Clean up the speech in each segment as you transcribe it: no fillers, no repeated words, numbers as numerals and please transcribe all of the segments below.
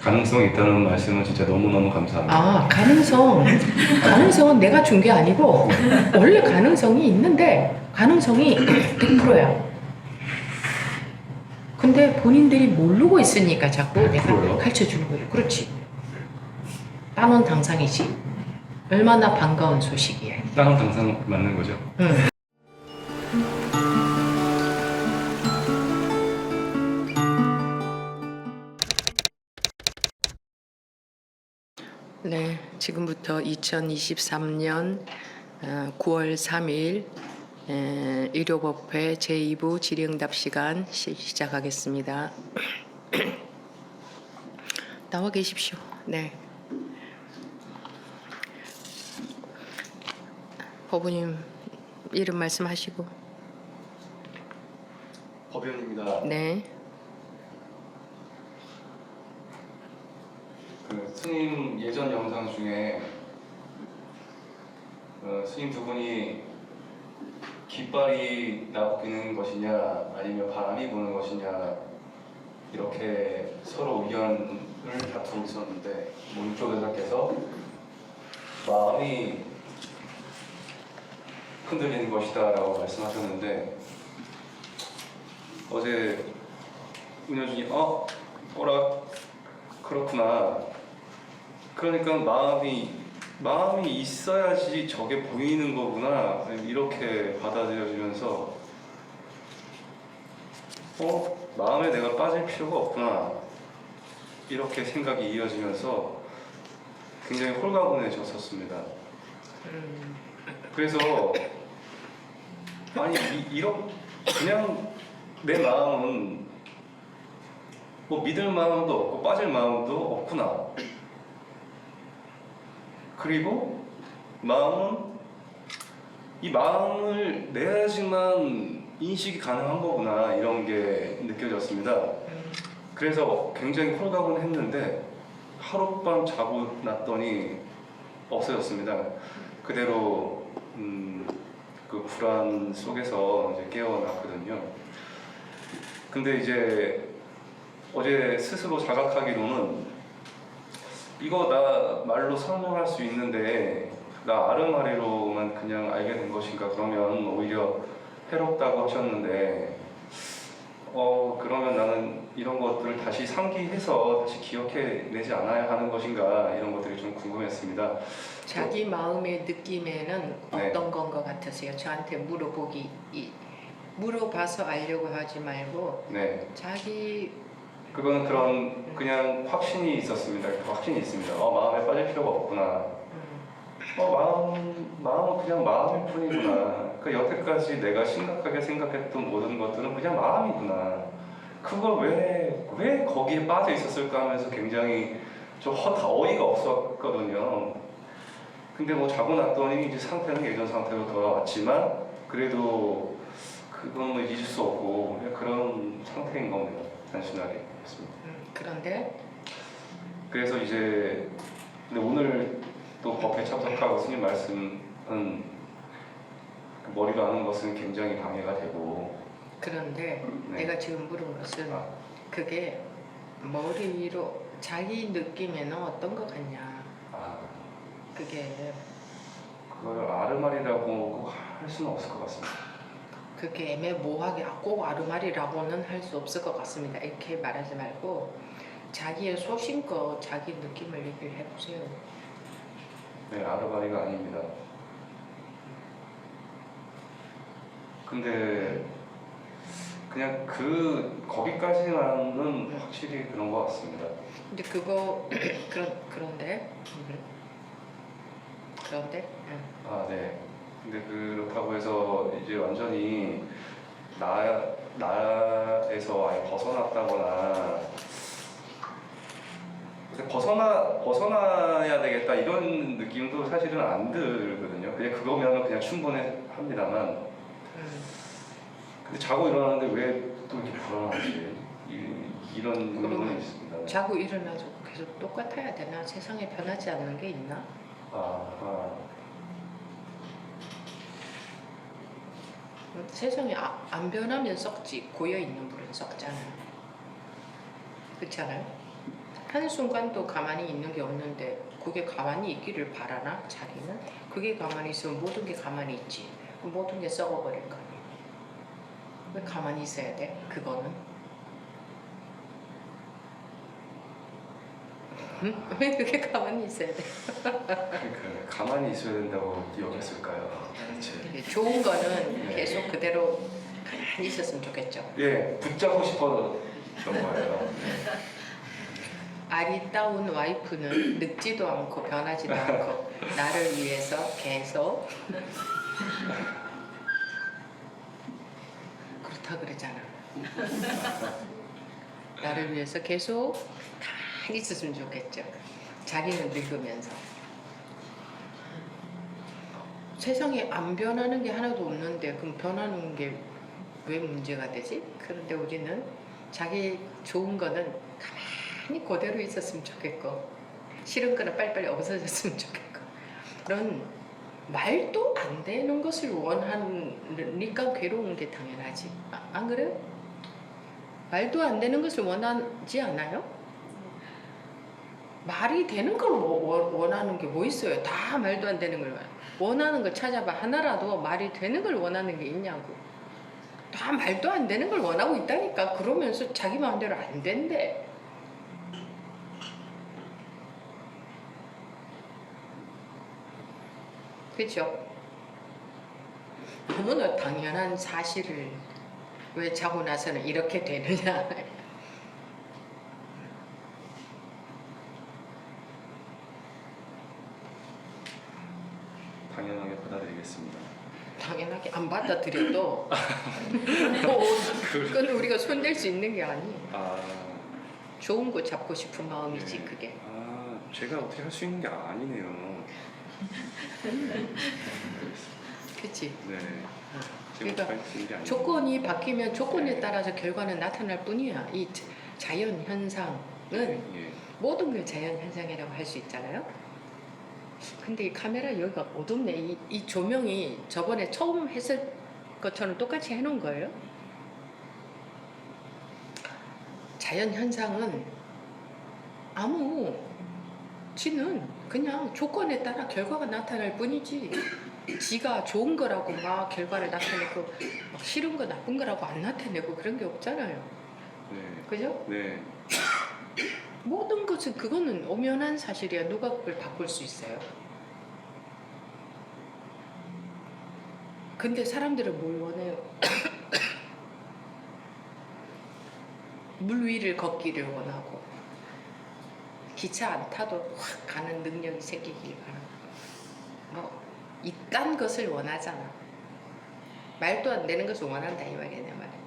가능성이 있다는 말씀은 진짜 너무너무 감사합니다. 아, 가능성은 내가 준 게 아니고 원래 가능성이 있는데 가능성이 100%야. 근데 본인들이 모르고 있으니까 자꾸 내가 100%요? 가르쳐주는 거예요. 그렇지. 따놓은 당상이지. 얼마나 반가운 소식이야. 다른 당상 맞는 거죠? 응. 네, 지금부터 2023년 9월 3일 의료법회 제2부 질의응답 시간 시작하겠습니다. 나와 계십시오. 네. 법원님 이름 말씀하시고. 법연입니다. 네. 그 스님 예전 영상 중에 스님 두 분이 깃발이 나부끼는 것이냐 아니면 바람이 부는 것이냐 이렇게 서로 의견을 다투고 있었는데 문쪽 의사께서 마음이 흔들리는 것이다 라고 말씀하셨는데 어제 은여준이 뭐라 그렇구나. 그러니까 마음이 있어야지 저게 보이는 거구나 이렇게 받아들여지면서 마음에 내가 빠질 필요가 없구나 이렇게 생각이 이어지면서 굉장히 홀가분해졌었습니다. 그래서 아니 그냥 내 마음은 뭐 믿을 마음도 없고 빠질 마음도 없구나. 그리고 이 마음을 내야지만 인식이 가능한 거구나 이런 게 느껴졌습니다. 그래서 굉장히 홀가분했는데 하룻밤 자고 났더니 없어졌습니다. 그대로 그 불안 속에서 이제 깨어났거든요. 근데 이제 어제 스스로 자각하기로는 이거 나 말로 설명할 수 있는데 나 아르마리로만 그냥 알게 된 것인가 그러면 오히려 해롭다고 하셨는데 그러면 나는 이런 것들을 다시 상기해서 다시 기억해내지 않아야 하는 것인가 이런 것들이 좀 궁금했습니다. 자기 마음의 느낌에는 네. 어떤 건 것 같으세요? 저한테 물어봐서 알려고 하지 말고 네. 자기 그거는 그냥 확신이 있었습니다. 확신이 있습니다. 마음에 빠질 필요가 없구나. 마음은 그냥 마음일 뿐이구나. 그 여태까지 내가 심각하게 생각했던 모든 것들은 그냥 마음이구나. 그걸 왜 거기에 빠져 있었을까 하면서 굉장히 좀 어이가 없었거든요. 근데 뭐 자고 났더니 이제 상태는 예전 상태로 돌아왔지만 그래도 그건 뭐 잊을 수 없고 그냥 그런 상태인 겁니다. 단순하게. 그런데 그래서 이제 근데 오늘 또 법회 참석하고 스님 말씀은 머리로 하는 것은 굉장히 방해가 되고 그런데 네. 내가 지금 물은 것은 그게 머리로 자기 느낌에는 어떤 것 같냐 그게 그걸 아르마리라고 할 수는 없을 것 같습니다. 그렇게 애매모호하게 꼭 아르마리라고는 할 수 없을 것 같습니다. 이렇게 말하지 말고 자기의 소신껏 자기 느낌을 얘기를 해보세요. 네, 아르마리가 아닙니다. 근데 그냥 거기까지만은 확실히 그런 것 같습니다. 근데 그런데 네. 근데 그렇다고 해서 이제 완전히 나에서 아예 벗어났다거나 벗어나야 되겠다 이런 느낌도 사실은 안 들거든요. 그냥 그거면 그냥 충분합니다만 근데 자고 일어나는데 왜 또 이렇게 불안하지? 이런 의문이 있습니다. 자고 일어나서 계속 똑같아야 되나? 세상에 변하지 않는 게 있나? 세상에 안 변하면 썩지 고여있는 불은 썩잖아. 그렇지 않아요? 한순간도 가만히 있는 게 없는데 그게 가만히 있기를 바라나? 자기는? 그게 가만히 있으면 모든 게 가만히 있지. 그럼 모든 게 썩어버릴 거 아니야. 왜 가만히 있어야 돼? 그거는? 응? 왜 그게 가만히 있어야 돼? 그러니까 가만히 있어야 된다고 여겼을까요? 대체. 좋은 거는 계속 그대로 가만히 있었으면 좋겠죠. 예, 붙잡고 싶었던 거예요. 아리따운 와이프는 늙지도 않고 변하지도 않고 나를 위해서 계속 그렇다 그러잖아. 나를 위해서 계속 가만히 있었으면 좋겠죠. 자기는 늙으면서. 세상에 안 변하는 게 하나도 없는데 그럼 변하는 게 왜 문제가 되지? 그런데 우리는 자기 좋은 거는 가만히 그대로 있었으면 좋겠고 싫은 거는 빨리빨리 없어졌으면 좋겠고 그런 말도 안 되는 것을 원하니까 괴로운 게 당연하지. 안 그래요? 말도 안 되는 것을 원하지 않아요? 말이 되는 걸 원하는 게 뭐 있어요? 다 말도 안 되는 걸 원하는 거 찾아봐. 하나라도 말이 되는 걸 원하는 게 있냐고. 다 말도 안 되는 걸 원하고 있다니까. 그러면서 자기 마음대로 안 된대. 그렇죠? 너무나 당연한 사실을 왜 자고 나서는 이렇게 되느냐. 당연하게 받아들이겠습니다. 당연하게 안 받아들여도 그건 우리가 손댈 수 있는 게 아니에요. 아, 좋은 거 잡고 싶은 마음이지 네. 그게. 아, 제가 어떻게 할 수 있는 게 아니네요. 그치? 네. 제가 그러니까 어떻게 할 수 있는 게 아니에요. 조건이 바뀌면 조건에 따라서 결과는 나타날 뿐이야. 이 자연 현상은 예. 모든 걸 자연 현상이라고 할 수 있잖아요. 근데 이 카메라 여기가 어둡네. 이 조명이 저번에 처음 했을 것처럼 똑같이 해놓은 거예요. 자연 현상은 지는 그냥 조건에 따라 결과가 나타날 뿐이지. 지가 좋은 거라고 막 결과를 나타내고 막 싫은 거 나쁜 거라고 안 나타내고 그런 게 없잖아요. 네. 그죠? 네. 모든 것은 그거는 엄연한 사실이야. 누가 그걸 바꿀 수 있어요? 근데 사람들은 뭘 원해요? 물 위를 걷기를 원하고 기차 안 타도 확 가는 능력이 생기길 바라고 뭐 이딴 것을 원하잖아. 말도 안 되는 것을 원한다 이 말이야 내 말은.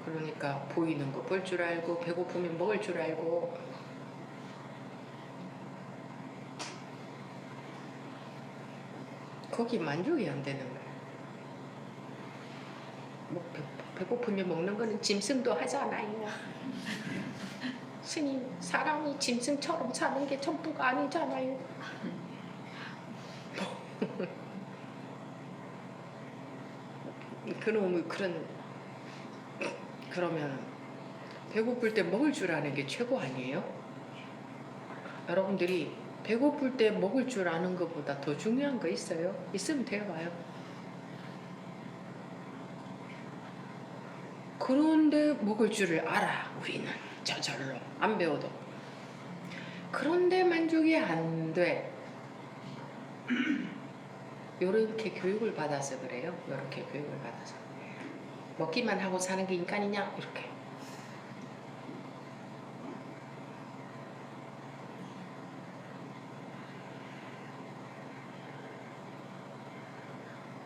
그러니까 보이는 거 볼 줄 알고 배고프면 먹을 줄 알고 거기 만족이 안 되는 거야. 뭐 배고프면 먹는 거는 짐승도 하잖아요. 스님, 사람이 짐승처럼 사는 게 전부가 아니잖아요. 그러면 배고플 때 먹을 줄 아는 게 최고 아니에요? 여러분들이 배고플 때 먹을 줄 아는 것보다 더 중요한 거 있어요? 있으면 대봐요. 그런데 먹을 줄을 알아 우리는 저절로 안 배워도. 그런데 만족이 안 돼. 요렇게 교육을 받아서 그래요. 요렇게 교육을 받아서 먹기만 하고 사는 게 인간이냐 이렇게.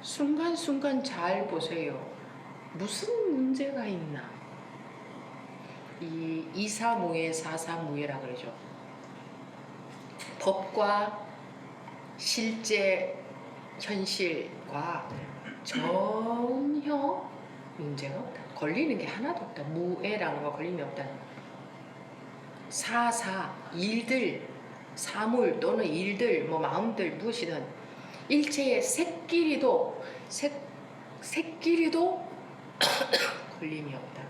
순간순간 잘 보세요. 무슨 문제가 있나. 이 이사무예 사사무예라 그러죠. 법과 실제 현실과 전혀 문제가 없다. 걸리는 게 하나도 없다. 무예라는 거 걸림이 없다. 일들, 사물 또는 일들, 뭐 마음들 무엇이든 일체의 새끼리도 걸림이 없다.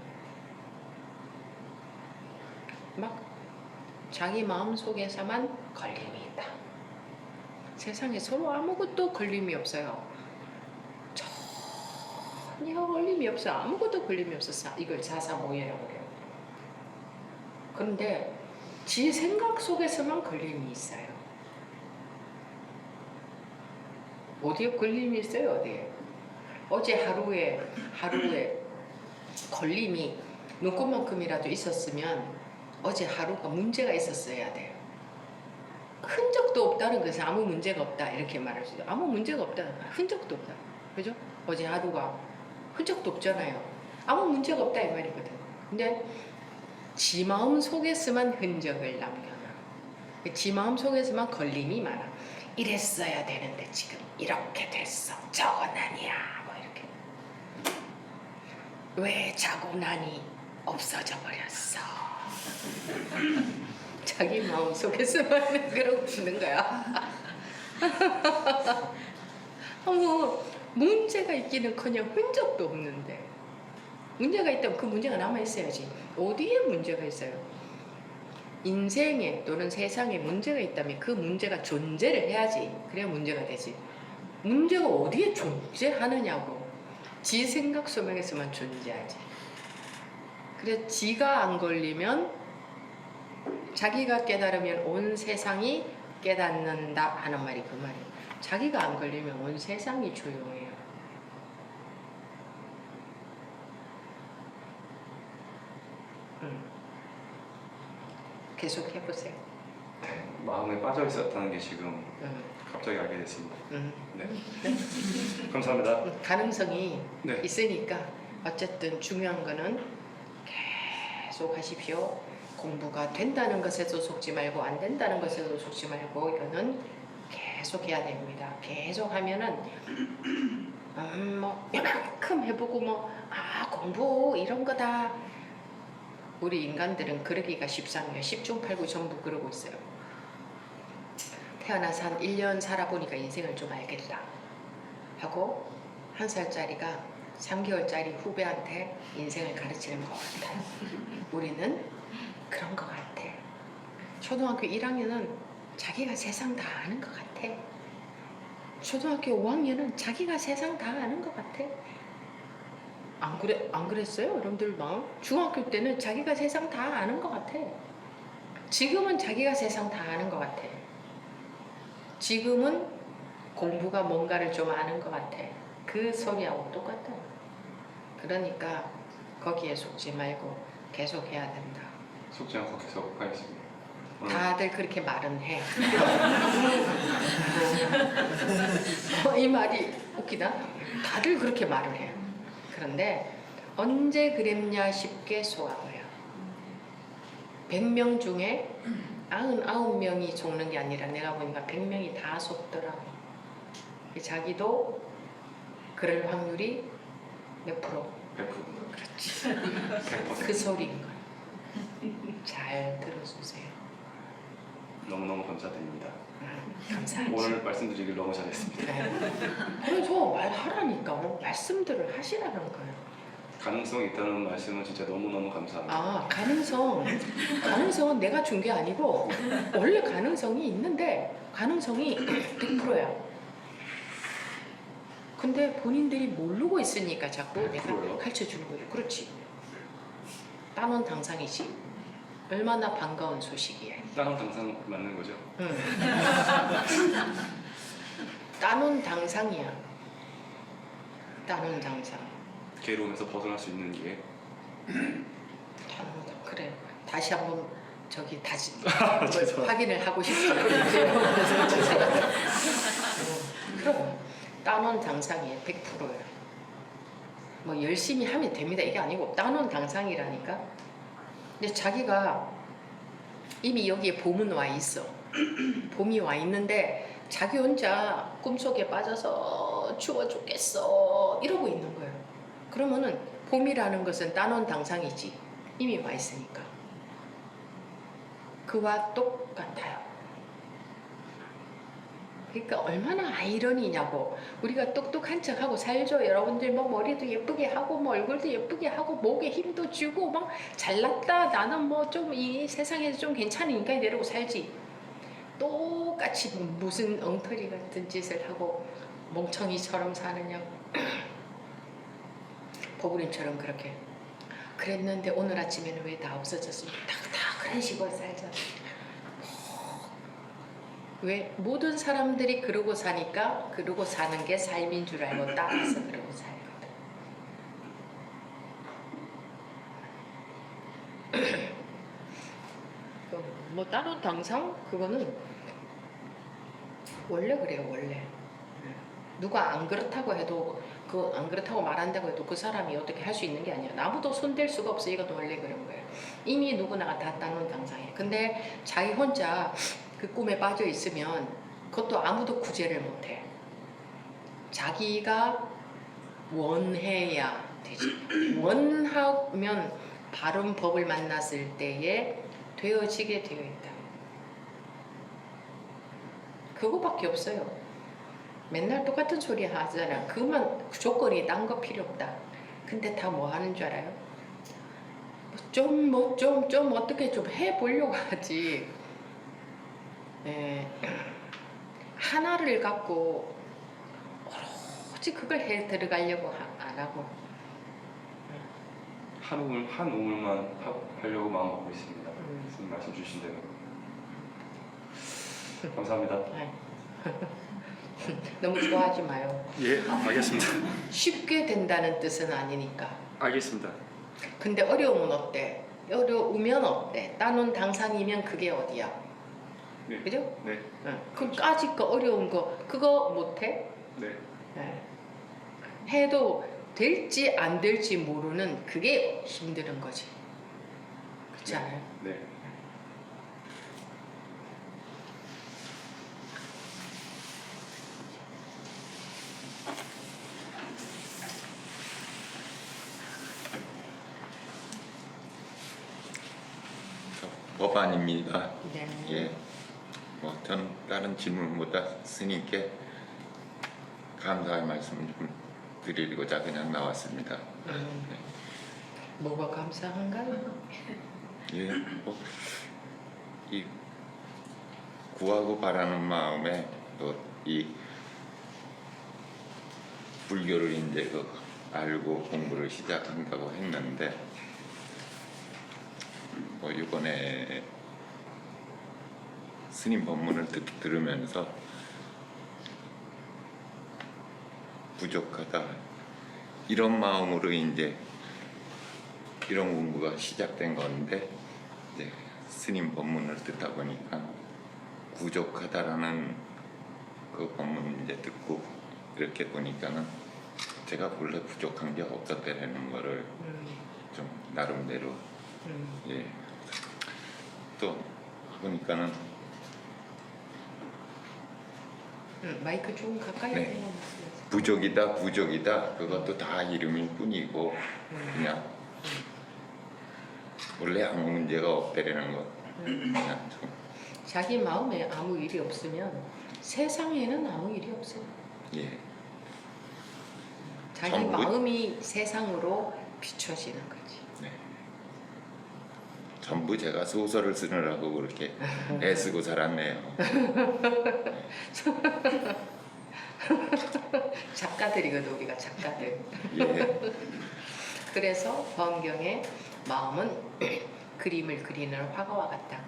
막 자기 마음 속에서만 걸림이 있다. 세상에 서로 아무것도 걸림이 없어요. 전혀 걸림이 없어. 아무것도 걸림이 없었어. 이걸 자사모예라고 그래요. 그런데 지 생각 속에서만 걸림이 있어요. 어디에 걸림이 있어요? 어디에? 어제 하루에 걸림이 눈곱만큼이라도 있었으면 어제 하루가 문제가 있었어야 돼요. 흔적도 없다는 것은 아무 문제가 없다 이렇게 말할 수 있어요. 아무 문제가 없다. 흔적도 없다. 그죠? 어제 하루가 흔적도 없잖아요. 아무 문제가 없다 이 말이거든. 근데 지 마음 속에서만 흔적을 남겨놔. 지 마음 속에서만 걸림이 많아. 이랬어야 되는데 지금 이렇게 됐어. 저건 아니야. 뭐 이렇게. 왜 자고 나니 없어져 버렸어. 자기 마음 속에서만 그러고 있는 거야. 뭐 문제가 있기는커녕 흔적도 없는데 문제가 있다면 그 문제가 남아 있어야지. 어디에 문제가 있어요? 인생에 또는 세상에 문제가 있다면 그 문제가 존재를 해야지. 그래야 문제가 되지. 문제가 어디에 존재하느냐고. 지 생각 속에서만 존재하지. 그래서 지가 안 걸리면 자기가 깨달으면 온 세상이 깨닫는다 하는 말이 그 말이에요. 자기가 안 걸리면 온 세상이 조용해요. 계속 해보세요. 네, 마음에 빠져 있었다는 게 지금 갑자기 알게 됐습니다. 네. 감사합니다. 가능성이 네. 있으니까 어쨌든 중요한 거는 계속 하십시오. 공부가 된다는 것에도 속지 말고 안 된다는 것에도 속지 말고 이거는 계속 해야 됩니다. 계속 하면은 뭐 이만큼 해보고 공부 이런 거다. 우리 인간들은 그러기가 쉽상해요. 10중 8구 전부 그러고 있어요. 태어나서 한 1년 살아보니까 인생을 좀 알겠다 하고 1살짜리가 3개월짜리 후배한테 인생을 가르치는 것 같아요. 우리는 그런 것 같아. 초등학교 1학년은 자기가 세상 다 아는 것 같아. 초등학교 5학년은 자기가 세상 다 아는 것 같아. 안 그랬어요? 여러분들 막 중학교 때는 자기가 세상 다 아는 것 같아. 지금은 자기가 세상 다 아는 것 같아. 지금은 공부가 뭔가를 좀 아는 것 같아. 그 소리하고 똑같아. 그러니까 거기에 속지 말고 계속 해야 된다. 속지 않고 계속 하겠습니다. 다들 그렇게 말은 해. 이 말이 웃기다. 다들 그렇게 말을 해요. 그런데 언제 그랬냐 싶게 속아버려. 100명 중에 99명이 속는 게 아니라 내가 보니까 100명이 다 속더라고. 자기도 그럴 확률이 몇 프로? 100%. 그렇지. 100%. 그 소리인 거야. 잘 들어주세요. 너무너무 감사드립니다. 감사하지. 오늘 말씀드리길 너무 잘했습니다. 그래서 말하라니까. 말씀들을 하시라는 거예요. 가능성이 있다는 말씀은 진짜 너무너무 감사합니다. 가능성은 내가 준 게 아니고 원래 가능성이 있는데 가능성이 100%야. 근데 본인들이 모르고 있으니까 자꾸 내가 100%요? 가르쳐주는 거예요. 그렇지. 따놓은 당상이지. 얼마나 반가운 소식이야. 다른 당상 맞는 거죠? 응. 따놓은 당상이야. 따놓은 당상. 괴로움에서 벗어날 수 있는 게 그래. 다시 한번 다시 죄송합니다. 확인을 하고 싶어요. 그럼 따놓은 당상이에요. 100%예요. 뭐 열심히 하면 됩니다. 이게 아니고 따놓은 당상이라니까. 근데 자기가 이미 여기에 봄은 와 있어. 봄이 와 있는데 자기 혼자 꿈속에 빠져서 추워 죽겠어 이러고 있는 거예요. 그러면은 봄이라는 것은 따놓은 당상이지. 이미 와 있으니까. 그와 똑같아요. 그러니까 얼마나 아이러니냐고. 우리가 똑똑한 척하고 살죠. 여러분들 뭐 머리도 예쁘게 하고 뭐 얼굴도 예쁘게 하고 목에 힘도 주고 막 잘났다. 나는 뭐 좀 이 세상에서 좀 괜찮은 인간이 되려고 살지. 똑같이 무슨 엉터리 같은 짓을 하고 멍청이처럼 사느냐고. 버부림처럼 그렇게 그랬는데 오늘 아침에는 왜 다 없어졌습니까? 다 그런 식으로 살잖아. 왜 모든 사람들이 그러고 사니까 그러고 사는 게 삶인 줄 알고 따라서 그러고 살거든. 뭐 다른 당상 그거는 원래 그래요. 원래 누가 안 그렇다고 해도 그 안 그렇다고 말한다고 해도 그 사람이 어떻게 할 수 있는 게 아니야. 나무도 손댈 수가 없어. 이건 원래 그런 거예요. 이미 누구나가 다 따놓은 당상이에요. 근데 자기 혼자 그 꿈에 빠져 있으면 그것도 아무도 구제를 못해. 자기가 원해야 되지. 원하면 바른 법을 만났을 때에 되어지게 되어 있다. 그거밖에 없어요. 맨날 똑같은 소리 하잖아. 그만 조건이 딴 거 필요 없다. 근데 다 뭐 하는 줄 알아요? 좀 어떻게 좀 해보려고 하지. 하나를 갖고 오로지 그걸 해 들어가려고 안 하고 한 우물만 하려고 마음 먹고 있습니다. 선생님 말씀 주신 대로. 감사합니다. 너무 좋아하지 마요. 예, 알겠습니다. 쉽게 된다는 뜻은 아니니까. 알겠습니다. 근데 어려움은 어때? 어려우면 어때? 따놓은 당상이면 그게 어디야? 네. 그죠? 네. 그럼 까짓 거 어려운 거 그거 못해? 네. 해도 될지 안 될지 모르는 그게 힘든 거지. 그렇지 않아요? 네. 법안입니다. 네. 예, 전 다른 질문보다 스님께 감사의 말씀을 좀 드리고자 그냥 나왔습니다. 뭐가 감사한가요? 예, 이 구하고 바라는 마음에 또 이 불교를 이제 알고 공부를 시작한다고 했는데 이번에 스님 법문을 들으면서 부족하다 이런 마음으로 이제 이런 공부가 시작된 건데 이제 스님 법문을 듣다 보니까 부족하다라는 그 법문 이제 듣고 이렇게 보니까는 제가 본래 부족한 게 없었다라는 거를 좀 나름대로 예. 또 보니까는 마이크 좀 가까이 네. 대고 말씀하세요. 부족이다 그것도 다 이름일 뿐이고 그냥 원래 아무 문제가 없다라는 거 그냥 좀 자기 마음에 아무 일이 없으면 세상에는 아무 일이 없어요. 예. 자기 전부- 마음이 세상으로 비춰지는 거지. 네. 전부 제가 소설을 쓰느라고 그렇게 애쓰고 살았네요. 작가들이거든 우리가 작가들. 예. 그래서 범경의 마음은 그림을 그리는 화가와 같다.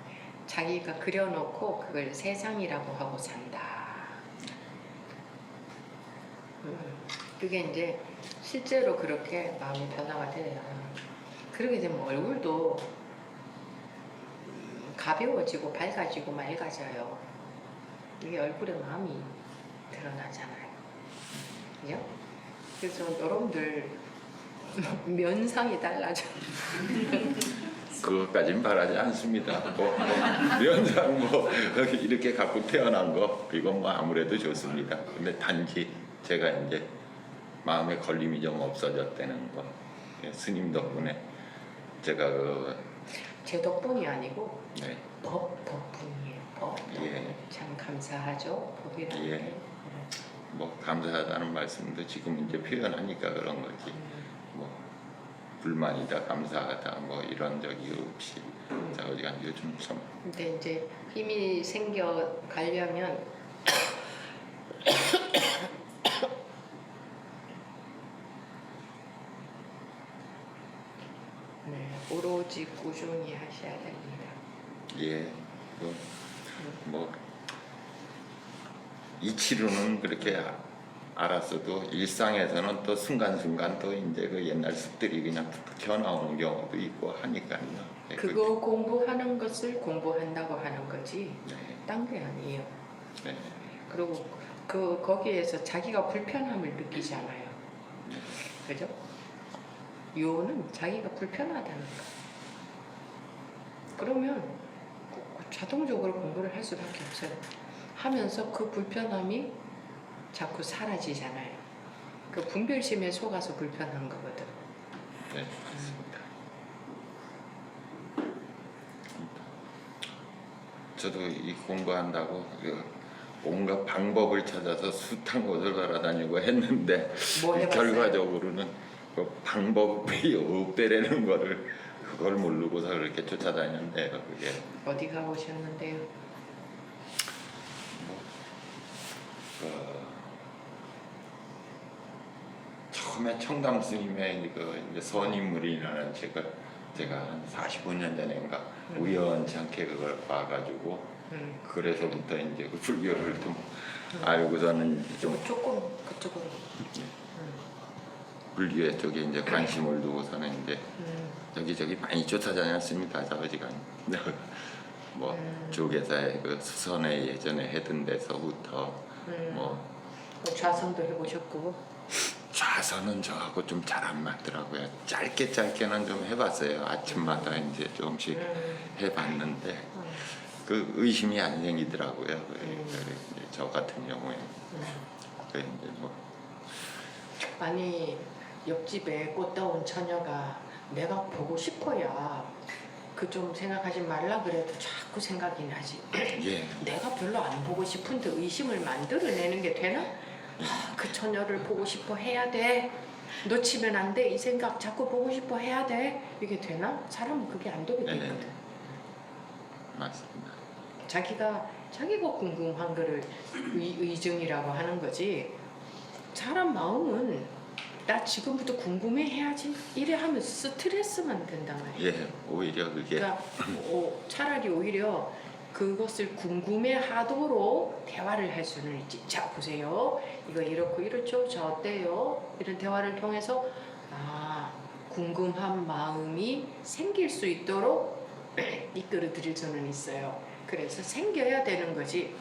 자기가 그려놓고 그걸 세상이라고 하고 산다. 그게 이제 실제로 그렇게 마음이 변화가 돼요. 그러게 되면 얼굴도 가벼워지고 밝아지고 맑아져요. 이게 얼굴에 마음이 드러나잖아요. 그죠? 그래서 여러분들 면상이 달라져. 그것까진 바라지 않습니다. 면상 이렇게 갖고 태어난 거 이건 아무래도 좋습니다. 근데 단지 제가 이제 마음에 걸림이 좀 없어졌다는 거. 예, 스님 덕분에 제가 제 덕분이 아니고 네. 법 덕분이에요. 법 덕분. 예. 참 감사하죠. 법이라는 예. 게. 뭐 감사하다는 말씀도 지금 이제 표현하니까 그런 거지. 뭐 불만이다, 감사하다, 뭐 이런 적이 없이. 자, 어디가 요즘 참 근데 이제 힘이 생겨 가려면 네, 오로지 꾸준히 하셔야 됩니다. 예. 뭐 이치로는 그렇게 알았어도 일상에서는 또 순간순간 또 이제 그 옛날 습들이 그냥 툭툭 튀어나오는 경우도 있고 하니까요. 예, 그거 공부하는 것을 공부한다고 하는 거지 네. 딴 게 아니에요. 네. 그리고 거기에서 자기가 불편함을 느끼잖아요. 그죠? 요는 자기가 불편하다는 거. 그러면 자동적으로 공부를 할 수밖에 없어요. 하면서 그 불편함이 자꾸 사라지잖아요. 그 분별심에 속아서 불편한 거거든. 네, 맞습니다. 저도 이 공부한다고 온갖 방법을 찾아서 숱한 곳을 돌아다니고 했는데 뭐 해봤어요? 결과적으로는 그 방법이 없대라는 거를 그걸 모르고서 그렇게 쫓아다녔는데요. 그게 어디 가보셨는데요? 처음에 청담 스님의 이제 선인물이라는 책을 제가 한 45년 전인가 우연치 않게 그걸 봐가지고 그래서부터 이제 그 불교를 좀 알고서는 좀 조금 그쪽으로. 불교 쪽에 이제 관심을 두고서는 이제 여기저기 많이 쫓아다녔습니다. 저지간 뭐 조계사의 그 수선회 예전에 해둔 데서부터 뭐 좌선도 해보셨고. 좌선은 저하고 좀 잘 안 맞더라고요. 짧게는 좀 해봤어요. 아침마다 이제 조금씩 해봤는데 그 의심이 안 생기더라고요. 이제 저 같은 경우에 그 이제 뭐 아니 옆집에 꽃다운 처녀가 내가 보고 싶어야 그 좀 생각하지 말라 그래도 자꾸 생각이 나지. 예. 내가 별로 안 보고 싶은데 의심을 만들어내는 게 되나? 그 처녀를 보고 싶어 해야 돼. 놓치면 안 돼. 이 생각 자꾸 보고 싶어 해야 돼. 이게 되나? 사람은 그게 안 되게 돼 있거든. 맞습니다. 자기가 궁금한 거를 의증이라고 하는 거지. 사람 마음은 나 지금부터 궁금해 해야지. 이래 하면 스트레스만 된단 말이야. 예, 오히려 그게 그러니까 차라리 오히려 그것을 궁금해 하도록 대화를 할 수는 있지. 자 보세요. 이거 이렇고 이렇죠. 저 어때요? 이런 대화를 통해서 궁금한 마음이 생길 수 있도록 이끌어 드릴 수는 있어요. 그래서 생겨야 되는 거지.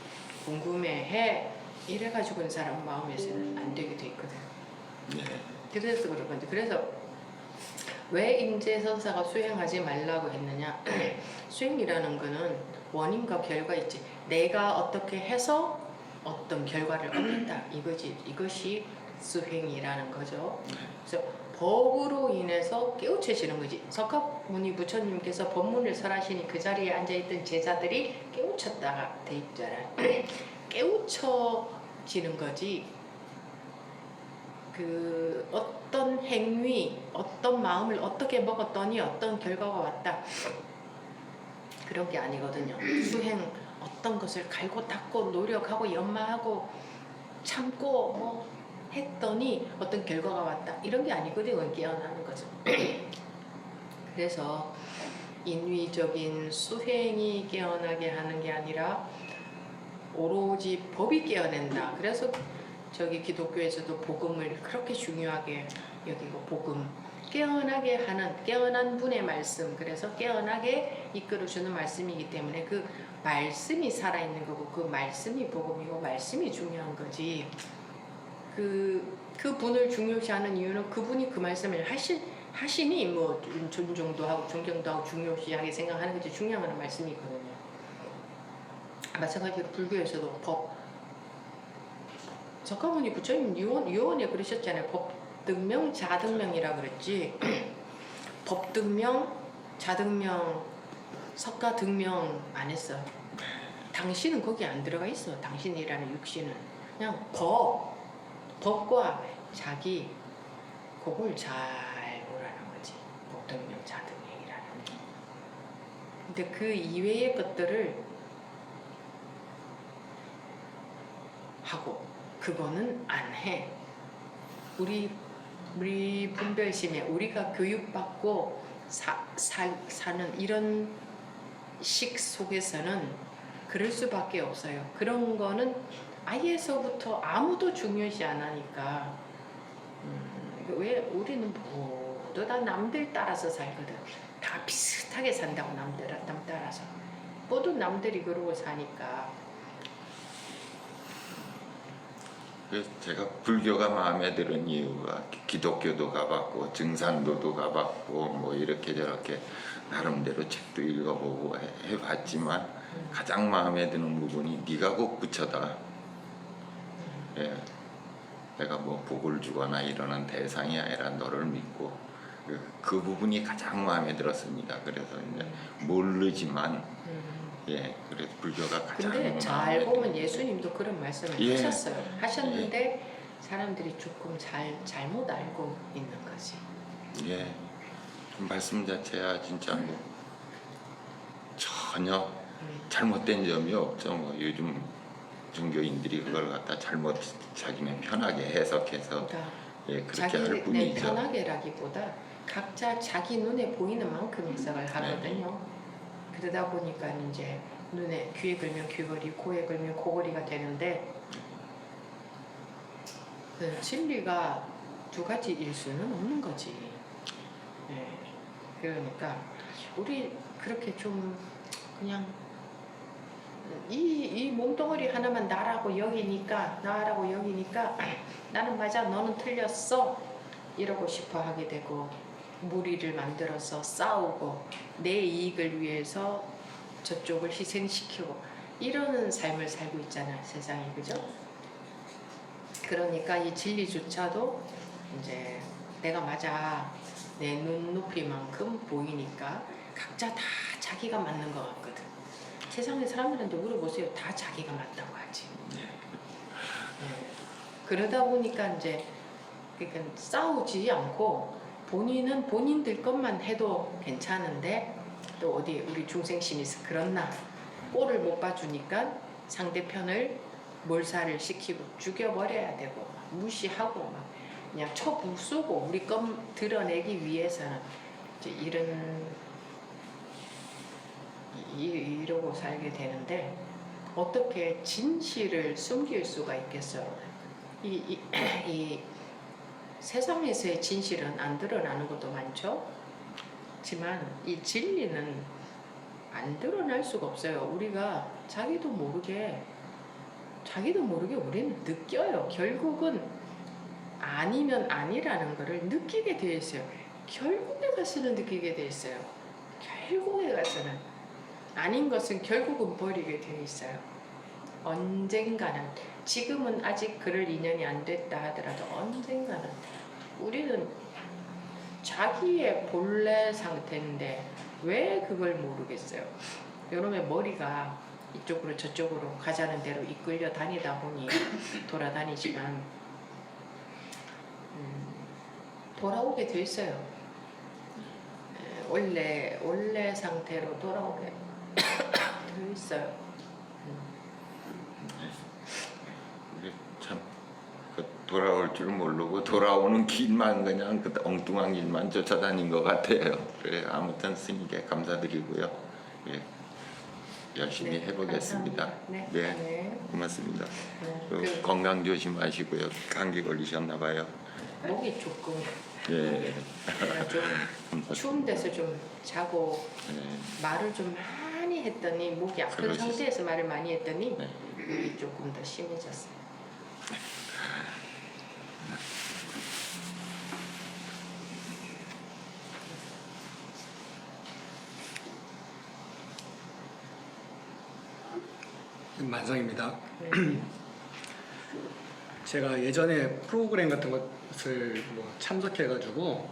궁금해해 이래가지고는 사람 마음에서는 안 되게 돼 있거든. 네. 그래서 그런 건데. 그래서 왜 임재선사가 수행하지 말라고 했느냐? 수행이라는 거는 원인과 결과 있지. 내가 어떻게 해서 어떤 결과를 얻는다 이거지. 이것이 수행이라는 거죠. 그래서 법으로 인해서 깨우쳐지는 거지. 석가모니 부처님께서 법문을 설하시니 그 자리에 앉아있던 제자들이 깨우쳤다가 돼 있잖아. 깨우쳐지는 거지. 그 어떤 행위, 어떤 마음을 어떻게 먹었더니 어떤 결과가 왔다. 그런 게 아니거든요. 수행 어떤 것을 갈고 닦고 노력하고 연마하고 참고 뭐 했더니 어떤 결과가 왔다. 이런 게 아니거든요. 깨어나는 거죠. 그래서 인위적인 수행이 깨어나게 하는 게 아니라 오로지 법이 깨어낸다. 그래서 저기 기독교에서도 복음을 그렇게 중요하게 여기고 복음 깨어나게 하는 깨어난 분의 말씀. 그래서 깨어나게 이끌어주는 말씀이기 때문에 그 말씀이 살아있는 거고 그 말씀이 복음이고 말씀이 중요한 거지. 그 분을 중요시하는 이유는 그분이 그 말씀을 하시니 뭐 존중도 하고 존경도 하고 중요시하게 생각하는 것이 중요한 말씀이거든요. 마찬가지로 불교에서도 법 석가모니 부처님 유언에 그러셨잖아요. 법등명 자등명이라 그랬지. 법등명 자등명 석가 등명 안 했어. 당신은 거기 안 들어가 있어. 당신이라는 육신은 그냥 법과 자기 그걸 잘 보라는 거지. 복등명 자등행이라는 게. 근데 그 이외의 것들을 하고 그거는 안 해. 우리 분별심에 우리가 교육받고 사는 이런 식 속에서는 그럴 수밖에 없어요. 그런 거는 아예서부터 아무도 중요시 안 하니까 왜 우리는 모두 다 남들 따라서 살거든. 다 비슷하게 산다고 남 따라서 모두 남들이 그러고 사니까. 그래서 제가 불교가 마음에 드는 이유가 기독교도 가봤고 증산도도 가봤고 뭐 이렇게 저렇게 나름대로 책도 읽어보고 해봤지만 가장 마음에 드는 부분이 네가 곧 부처다. 예, 내가 뭐 복을 주거나 이러는 대상이 아니라 너를 믿고 그 부분이 가장 마음에 들었습니다. 그래서 이제 모르지만 예, 그래서 불교가 가장 근데 잘 마음에 보면 드는 예수님도 그런 말씀을 예. 하셨어요. 하셨는데 사람들이 조금 잘못 알고 있는 거지. 예, 말씀 자체야 진짜 뭐 전혀 잘못된 점이 없죠. 뭐 요즘 종교인들이 그걸 갖다 잘못 자기는 편하게 해석해서 그러니까 예 그렇게 자기 할 내 뿐이죠. 편하게라기보다 각자 자기 눈에 보이는 만큼 해석을 하거든요. 그러다 보니까 이제 눈에 귀에 걸면 귀걸이, 코에 걸면 코걸이가 되는데 그 진리가 두 가지일 수는 없는 거지. 예. 그러니까 우리 그렇게 좀 그냥 이 몸뚱아리 하나만 나라고 여기니까 나는 맞아 너는 틀렸어 이러고 싶어 하게 되고 무리를 만들어서 싸우고 내 이익을 위해서 저쪽을 희생시키고 이러는 삶을 살고 있잖아 세상이. 그죠? 그러니까 이 진리조차도 이제 내가 맞아 내 눈높이만큼 보이니까 각자 다 자기가 맞는 것 같거든. 세상의 사람들한테 물어보세요. 다 자기가 맞다고 하지. 네. 그러다 보니까 이제 그러니까 싸우지 않고 본인은 본인들 것만 해도 괜찮은데 또 어디 우리 중생심에서 그렇나 꼴을 못 봐주니까 상대편을 몰살을 시키고 죽여버려야 되고 무시하고 막 그냥 쳐부수고 우리 것 드러내기 위해서는 이제 이러고 살게 되는데 어떻게 진실을 숨길 수가 있겠어요? 이 세상에서의 진실은 안 드러나는 것도 많죠. 하지만 이 진리는 안 드러날 수가 없어요. 우리가 자기도 모르게 우리는 느껴요. 결국은 아니면 아니라는 것을 느끼게 돼 있어요. 결국에 가서는 느끼게 돼 있어요. 결국에 가서는 아닌 것은 결국은 버리게 돼 있어요. 언젠가는 지금은 아직 그럴 인연이 안 됐다 하더라도 언젠가는 우리는 자기의 본래 상태인데 왜 그걸 모르겠어요. 요놈의 머리가 이쪽으로 저쪽으로 가자는 대로 이끌려 다니다 보니 돌아다니지만 돌아오게 돼 있어요. 원래 상태로 돌아오게 돼 있어요. 참 돌아올 줄 모르고 돌아오는 길만 그냥 그 엉뚱한 길만 쫓아다닌 것 같아요. 그래 아무튼 스님께 감사드리고요. 예, 열심히 네, 해보겠습니다. 감사합니다. 네, 네. 고맙습니다. 네. 건강 조심하시고요. 감기 걸리셨나봐요. 목이 조금 예. 내가 좀 추운 데서 좀 자고 예. 말을 좀 많이 했더니 목이 아픈 그러시죠. 상태에서 말을 많이 했더니 네. 목이 조금 더 심해졌어요. 만성입니다. 네. 제가 예전에 프로그램 같은 것을 뭐 참석해가지고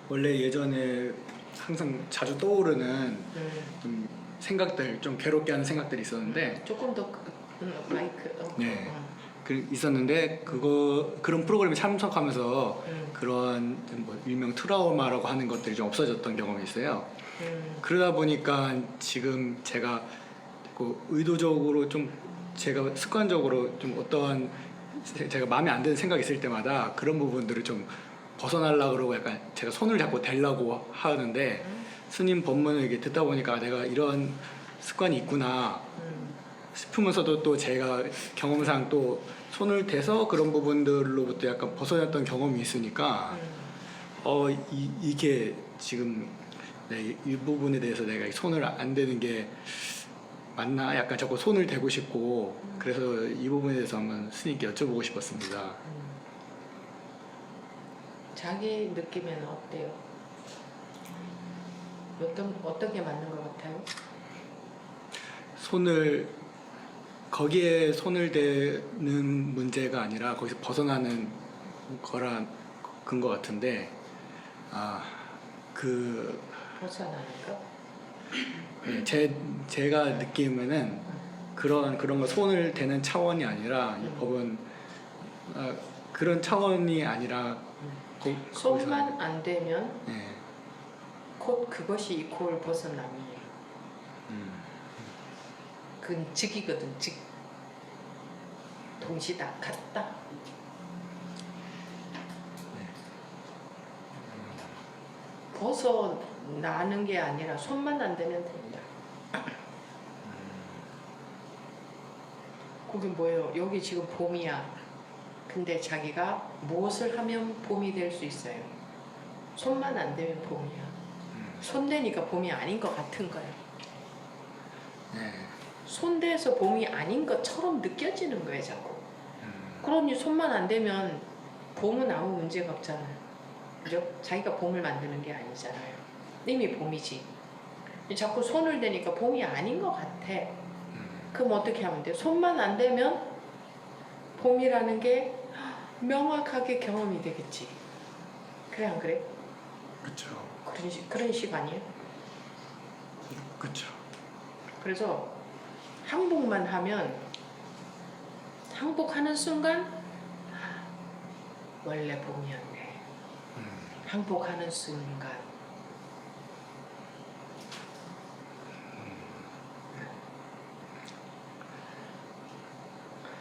원래 예전에 항상 자주 떠오르는 좀 생각들, 좀 괴롭게 하는 생각들이 있었는데 조금 더 마이크. 네. 있었는데 그런 프로그램에 참석하면서 그런 뭐 일명 트라우마라고 하는 것들이 좀 없어졌던 경험이 있어요. 그러다 보니까 지금 제가 그 의도적으로 좀 제가 습관적으로 좀 어떠한 제가 마음에 안 드는 생각이 있을 때마다 그런 부분들을 좀 벗어나려고 그러고 약간 제가 손을 잡고 대려고 하는데 스님 법문을 이렇게 듣다 보니까 내가 이런 습관이 있구나 싶으면서도 또 제가 경험상 또 손을 대서 그런 부분들로부터 약간 벗어났던 경험이 있으니까 이게 지금 이 부분에 대해서 내가 손을 안 대는 게 맞나? 약간 자꾸 손을 대고 싶고 그래서 이 부분에 대해서 한번 스님께 여쭤보고 싶었습니다. 자기 느낌에는 어때요? 어떤 게 맞는 것 같아요? 거기에 손을 대는 문제가 아니라 거기서 벗어나는 거라 그런 것 같은데 벗어나는 거? 네, 제가 느끼면은 그런 거 손을 대는 차원이 아니라 이 법은 그런 차원이 아니라 손만 안 되면 네. 곧 그것이 이코를 벗어남이에요. 그건 즉이거든, 즉. 동시다, 같다. 벗어나는 게 아니라 손만 안 되면 됩니다. 그게 뭐예요? 여기 지금 봄이야. 근데 자기가 무엇을 하면 봄이 될 수 있어요? 손만 안 되면 봄이야. 손 대니까 봄이 아닌 것 같은 거예요. 네. 손 대서 봄이 아닌 것처럼 느껴지는 거예요, 자꾸. 그러니 손만 안 대면 봄은 아무 문제가 없잖아요. 그죠? 자기가 봄을 만드는 게 아니잖아요. 이미 봄이지. 자꾸 손을 대니까 봄이 아닌 것 같아. 그럼 어떻게 하면 돼요? 손만 안 대면 봄이라는 게 명확하게 경험이 되겠지. 그래 안 그래? 그렇죠. 그런 시간이에요. 그렇죠. 그래서 항복만 하면 항복하는 순간 원래 봄이었네. 항복하는 순간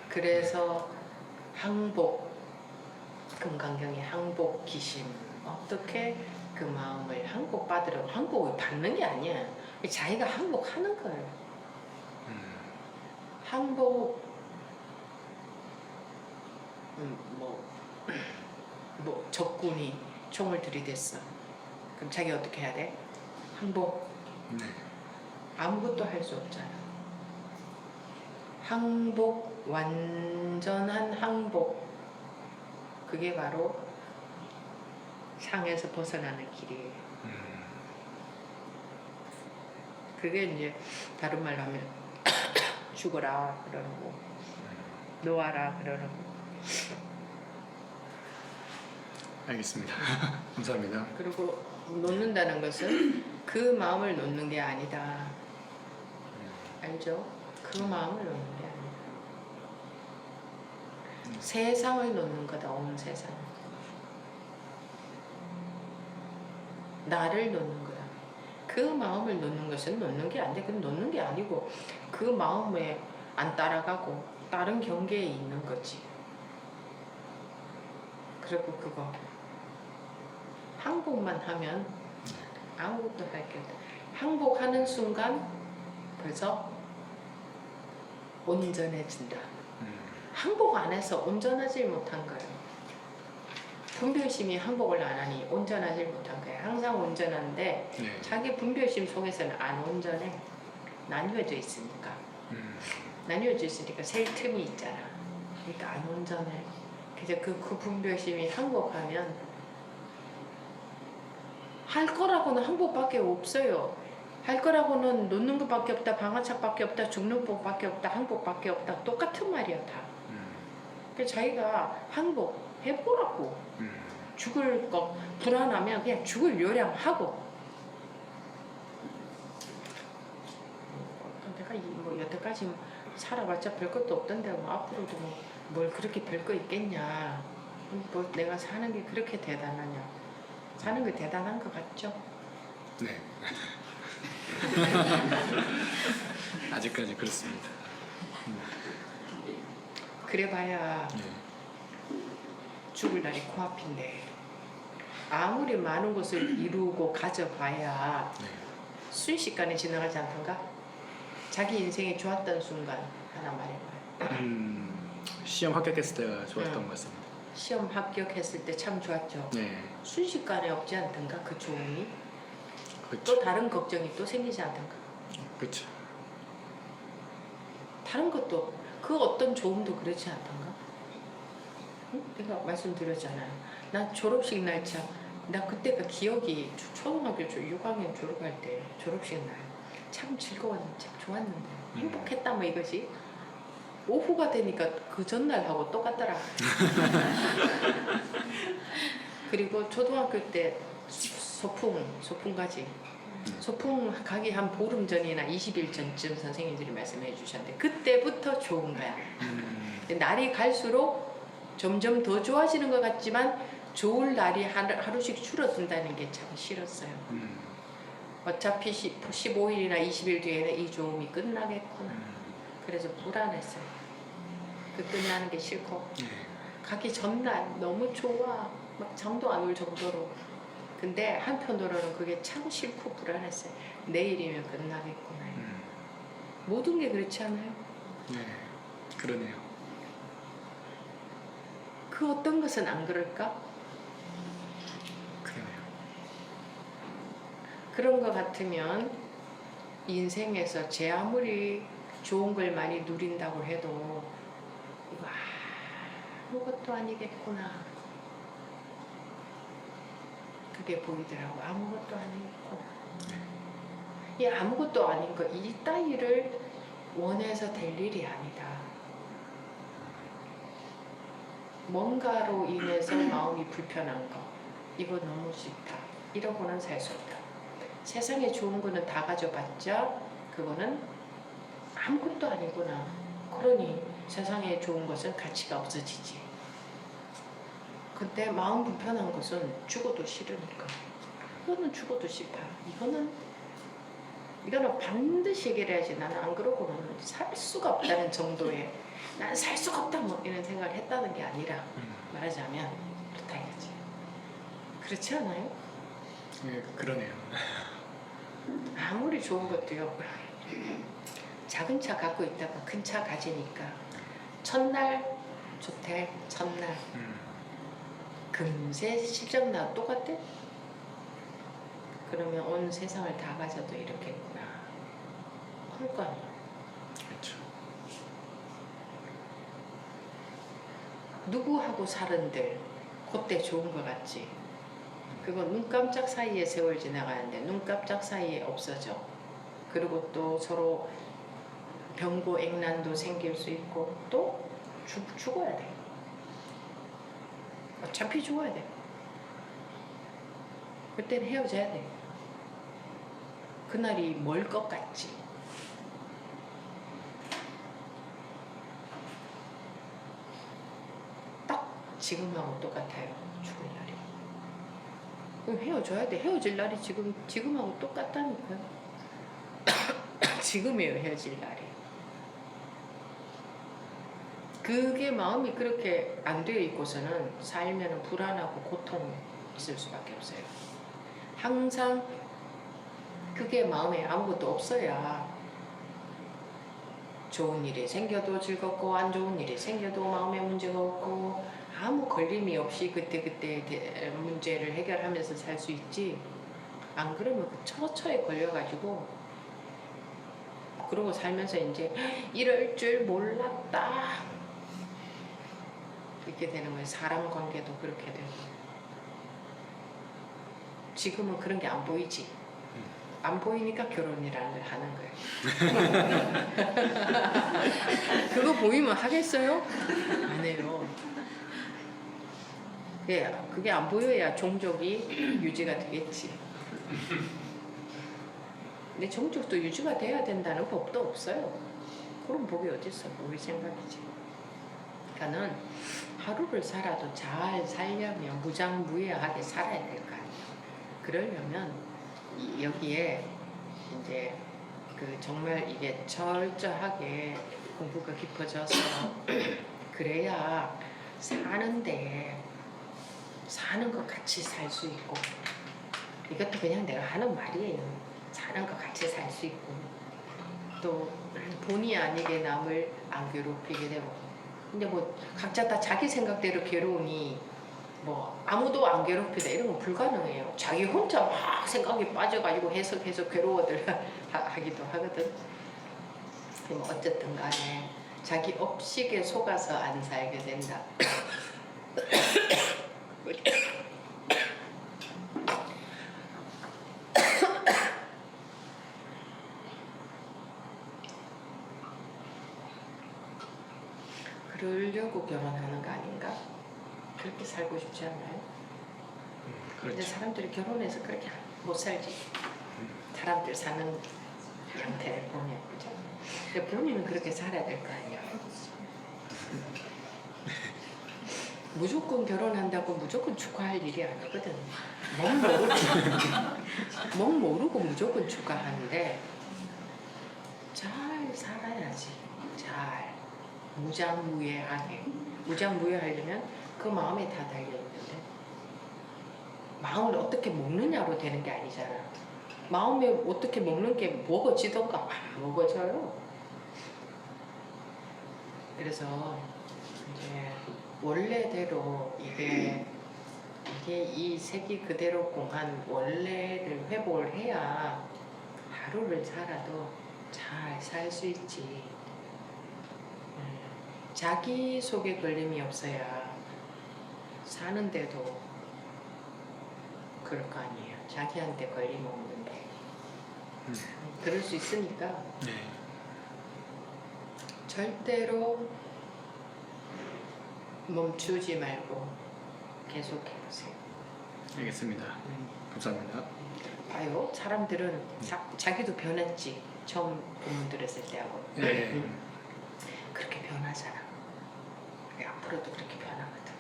그래서 항복, 금강경의 항복 기심, 어떻게 그 마음을 항복받으려고, 항복을 받는 게 아니야. 자기가 항복하는 거예요. 항복, 적군이 총을 들이댔어. 그럼 자기 어떻게 해야 돼? 항복. 네. 아무것도 할 수 없잖아. 항복, 완전한 항복. 그게 바로 상에서 벗어나는 길이에요. 그게 이제 다른 말로 하면 죽어라 그러고 놓아라 그러고. 알겠습니다. 감사합니다. 그리고 놓는다는 것은 그 마음을 놓는 게 아니다. 알죠? 그 마음을 놓는 게 아니다. 세상을 놓는 거다. 온 세상. 나를 놓는 거다. 그 마음을 놓는 것은 놓는 게 안 돼. 그건 놓는 게 아니고 그 마음에 안 따라가고 다른 경계에 있는 거지. 그리고 그거 항복만 하면 아무것도 할 게 없다. 항복하는 순간 벌써 온전해진다. 항복 안 해서 온전하지 못한 거예요. 분별심이 항복을 안 하니 온전하지 못한 거예요. 항상 온전한데 네. 자기 분별심 속에서는 안 온전해. 나뉘어져 있으니까. 나뉘어져 있으니까 셀 틈이 있잖아. 그러니까 안 온전해. 그래서 그 분별심이 항복하면 할 거라고는 항복밖에 없어요. 할 거라고는 놓는 것밖에 없다, 방아착밖에 없다, 죽는 법밖에 없다, 항복밖에 없다. 똑같은 말이야 다. 그래서 자기가 항복해보라고. 죽을 거 불안하면 그냥 죽을 요량하고 여태까지 살아봤자 별것도 없던데 뭐 앞으로도 뭐 뭘 그렇게 별거 있겠냐. 뭐 내가 사는 게 그렇게 대단하냐. 사는 게 대단한 것 같죠? 네. 아직까지 그렇습니다. 그래봐야 네. 죽을 날이 코앞인데 아무리 많은 것을 이루고 가져봐야 네. 순식간에 지나가지 않던가? 자기 인생이 좋았던 순간 하나 말해봐요. 시험 합격했을 때가 좋았던 응. 것 같습니다. 시험 합격했을 때 참 좋았죠. 네. 순식간에 없지 않던가 그 좋음이? 그렇죠. 또 다른 걱정이 또 생기지 않던가? 그렇죠. 다른 것도 그 어떤 좋음도 그렇지 않던가? 응? 내가 말씀드렸잖아요. 난 졸업식 날짜 나 그때가 기억이 초등학교 6학년 졸업할 때 졸업식 날 참 즐거웠는데 참 좋았는데 행복했다 뭐 이거지. 오후가 되니까 그 전날 하고 똑같더라. 그리고 초등학교 때 소풍 가지. 소풍 가기 한 보름 전이나 20일 전쯤 선생님들이 말씀해 주셨는데 그때부터 좋은 거야. 날이 갈수록 점점 더 좋아지는 것 같지만 좋을 날이 하루씩 줄어든다는 게 참 싫었어요. 어차피 15일이나 20일 뒤에는 이 좋음이 끝나겠구나. 그래서 불안했어요. 그 끝나는 게 싫고 가기 전날 너무 좋아. 막 잠도 안 올 정도로. 근데 한편으로는 그게 참 싫고 불안했어요. 내일이면 끝나겠구나. 모든 게 그렇지 않아요? 네. 그러네요. 그 어떤 것은 안 그럴까? 그러네요. 그런 것 같으면 인생에서 제 아무리 좋은 걸 많이 누린다고 해도 이거 아무것도 아니겠구나. 그게 보이더라고. 아무것도 아니겠구나. 이 아무것도 아닌 거, 이 따위를 원해서 될 일이 아니다. 뭔가로 인해서 마음이 불편한 거, 이거 너무 싫다. 이러고는 살 수 없다. 세상에 좋은 거는 다 가져봤자 그거는 아무것도 아니구나. 그러니 세상에 좋은 것은 가치가 없어지지. 근데 마음 불편한 것은 죽어도 싫으니까. 이거는 죽어도 싫다. 이거는 반드시 해결해야지. 나는 안 그러고는 살 수가 없다는 정도의 난 살 수가 없다 뭐 이런 생각을 했다는 게 아니라 말하자면 그렇다 이거지. 그렇지 않아요? 네, 그러네요. 아무리 좋은 것도요. 작은 차 갖고 있다가 큰 차 가지니까 첫날 좋대. 첫날 금세 실적나 똑같대? 그러면 온 세상을 다 가져도 이렇겠구나. 그럴 거 아니야. 그렇죠. 누구하고 살은들 그때 좋은 거 같지. 그거 눈 깜짝 사이에 세월 지나가는데 눈 깜짝 사이에 없어져. 그리고 또 서로 병고액난도 생길 수 있고 또 죽어야 돼. 어차피 죽어야 돼. 그때는 헤어져야 돼. 그날이 멀 것 같지. 딱 지금하고 똑같아요. 죽을 날이. 그럼 헤어져야 돼. 헤어질 날이 지금하고 똑같다니까요. 지금이에요. 헤어질 날이. 그게 마음이 그렇게 안 되어 있고서는 살면은 불안하고 고통 있을 수밖에 없어요. 항상 그게 마음에 아무것도 없어야 좋은 일이 생겨도 즐겁고 안 좋은 일이 생겨도 마음에 문제가 없고 아무 걸림이 없이 그때 문제를 해결하면서 살 수 있지. 안 그러면 그 처처에 걸려가지고 그러고 살면서 이제 이럴 줄 몰랐다 이렇게 되는 거예요. 사람 관계도 그렇게 되고. 지금은 그런 게 안 보이지. 안 보이니까 결혼이라는 걸 하는 거예요. 그거 보이면 하겠어요? 안 해요. 그게 안 보여야 종족이 유지가 되겠지. 내 정적도 유지가 돼야 된다는 법도 없어요. 그런 법이 어딨어? 우리 생각이지. 그러니까는 하루를 살아도 잘 살려면 무장무예하게 살아야 될 거 아니야. 그러려면 여기에 이제 그 정말 이게 철저하게 공부가 깊어져서 그래야 사는데 사는 것 같이 살 수 있고, 이것도 그냥 내가 하는 말이에요. 사는 것 같이 살 수 있고, 또 본의 아니게 남을 안 괴롭히게 되고. 근데 뭐 각자 다 자기 생각대로 괴로우니 뭐 아무도 안 괴롭히다 이런 건 불가능해요. 자기 혼자 막 생각이 빠져가지고 해석해서 괴로워들 하기도 하거든. 뭐 어쨌든 간에 자기 업식에 속아서 안 살게 된다. 그러려고 결혼하는 거 아닌가? 그렇게 살고 싶지 않나요? 근데 그렇죠. 사람들이 결혼해서 그렇게 못 살지. 사람들 사는 양태를 보면. 그죠? 근데 본인은 그렇게 살아야 될 거 아니야. 무조건 결혼한다고 무조건 축하할 일이 아니거든. 못 모르고 무조건 축하하는데 잘 살아야지. 잘. 무장무예하게. 무장무예하려면 그 마음에 다 달려있는데 마음을 어떻게 먹느냐로 되는 게 아니잖아. 마음에 어떻게 먹는 게 먹어지던가 안 먹어져요. 그래서 이제 원래대로 이게 이 색이 그대로 공한 원래를 회복을 해야 하루를 살아도 잘 살 수 있지. 자기 속에 걸림이 없어야 사는데도 그럴 거 아니에요. 자기한테 걸림 없는데. 그럴 수 있으니까 네. 절대로 멈추지 말고 계속해보세요. 알겠습니다. 감사합니다. 봐요. 사람들은 자기도 변했지. 처음 본문 들었을 때하고. 네. 그렇게 변하잖아. 그래, 앞으로도 그렇게 변하거든.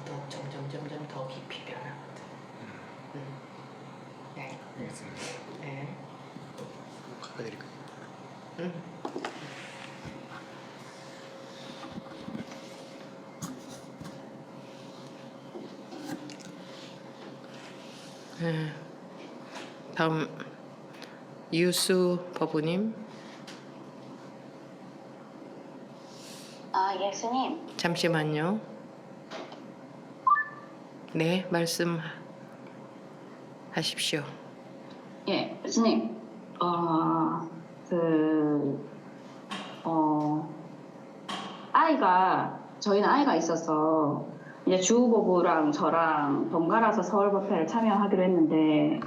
더 점점 더 깊이 변하거든. 네. 알겠습니다. 네. 갖다 드릴까요? 네. 다음 유수 법우님. 아, 예, 스님. 잠시만요. 네, 말씀하십시오. 예, 스님. 저희는 아이가 있어서 이제 주부부랑 저랑 번갈아서 서울법회를 참여하기로 했는데,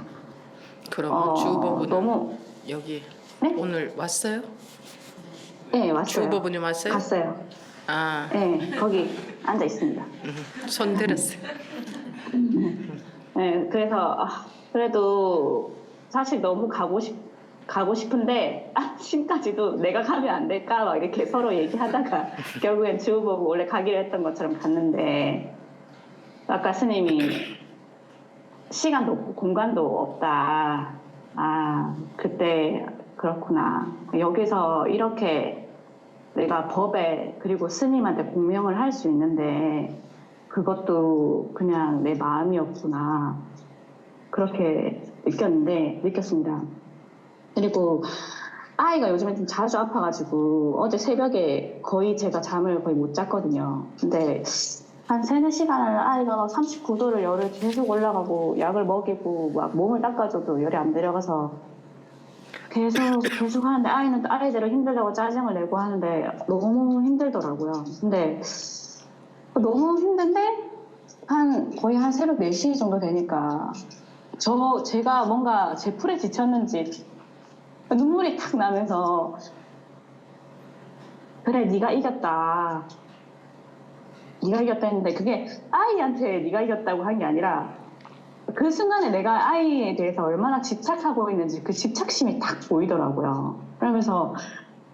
그럼 주법우는 너무, 여기 네? 오늘 왔어요? 네, 왔어요. 주법우님 왔어요? 갔어요. 아, 네, 거기 앉아 있습니다. 손 들었어요. 네, 그래서 그래도 사실 너무 가고 싶은데 아침까지도 내가 가면 안 될까 막 이렇게 서로 얘기하다가 결국엔 주부보고 원래 가기로 했던 것처럼 갔는데 아까 스님이 시간도 없고 공간도 없다. 아, 그때 그렇구나. 여기서 이렇게 내가 법에 그리고 스님한테 공명을 할 수 있는데 그것도 그냥 내 마음이었구나. 그렇게 느꼈습니다. 그리고 아이가 요즘에 좀 자주 아파가지고 어제 새벽에 거의 제가 잠을 거의 못 잤거든요. 근데 한 3-4시간을 아이가 39도를 열을 계속 올라가고 약을 먹이고 막 몸을 닦아줘도 열이 안 내려가서 계속 하는데 아이는 또 아이대로 힘들다고 짜증을 내고 하는데 너무 힘들더라고요. 근데 너무 힘든데 거의 한 새벽 4시 정도 되니까 제가 뭔가 제 풀에 지쳤는지 눈물이 탁 나면서 그래 네가 이겼다 했는데 그게 아이한테 네가 이겼다고 한 게 아니라 그 순간에 내가 아이에 대해서 얼마나 집착하고 있는지 그 집착심이 딱 보이더라고요. 그러면서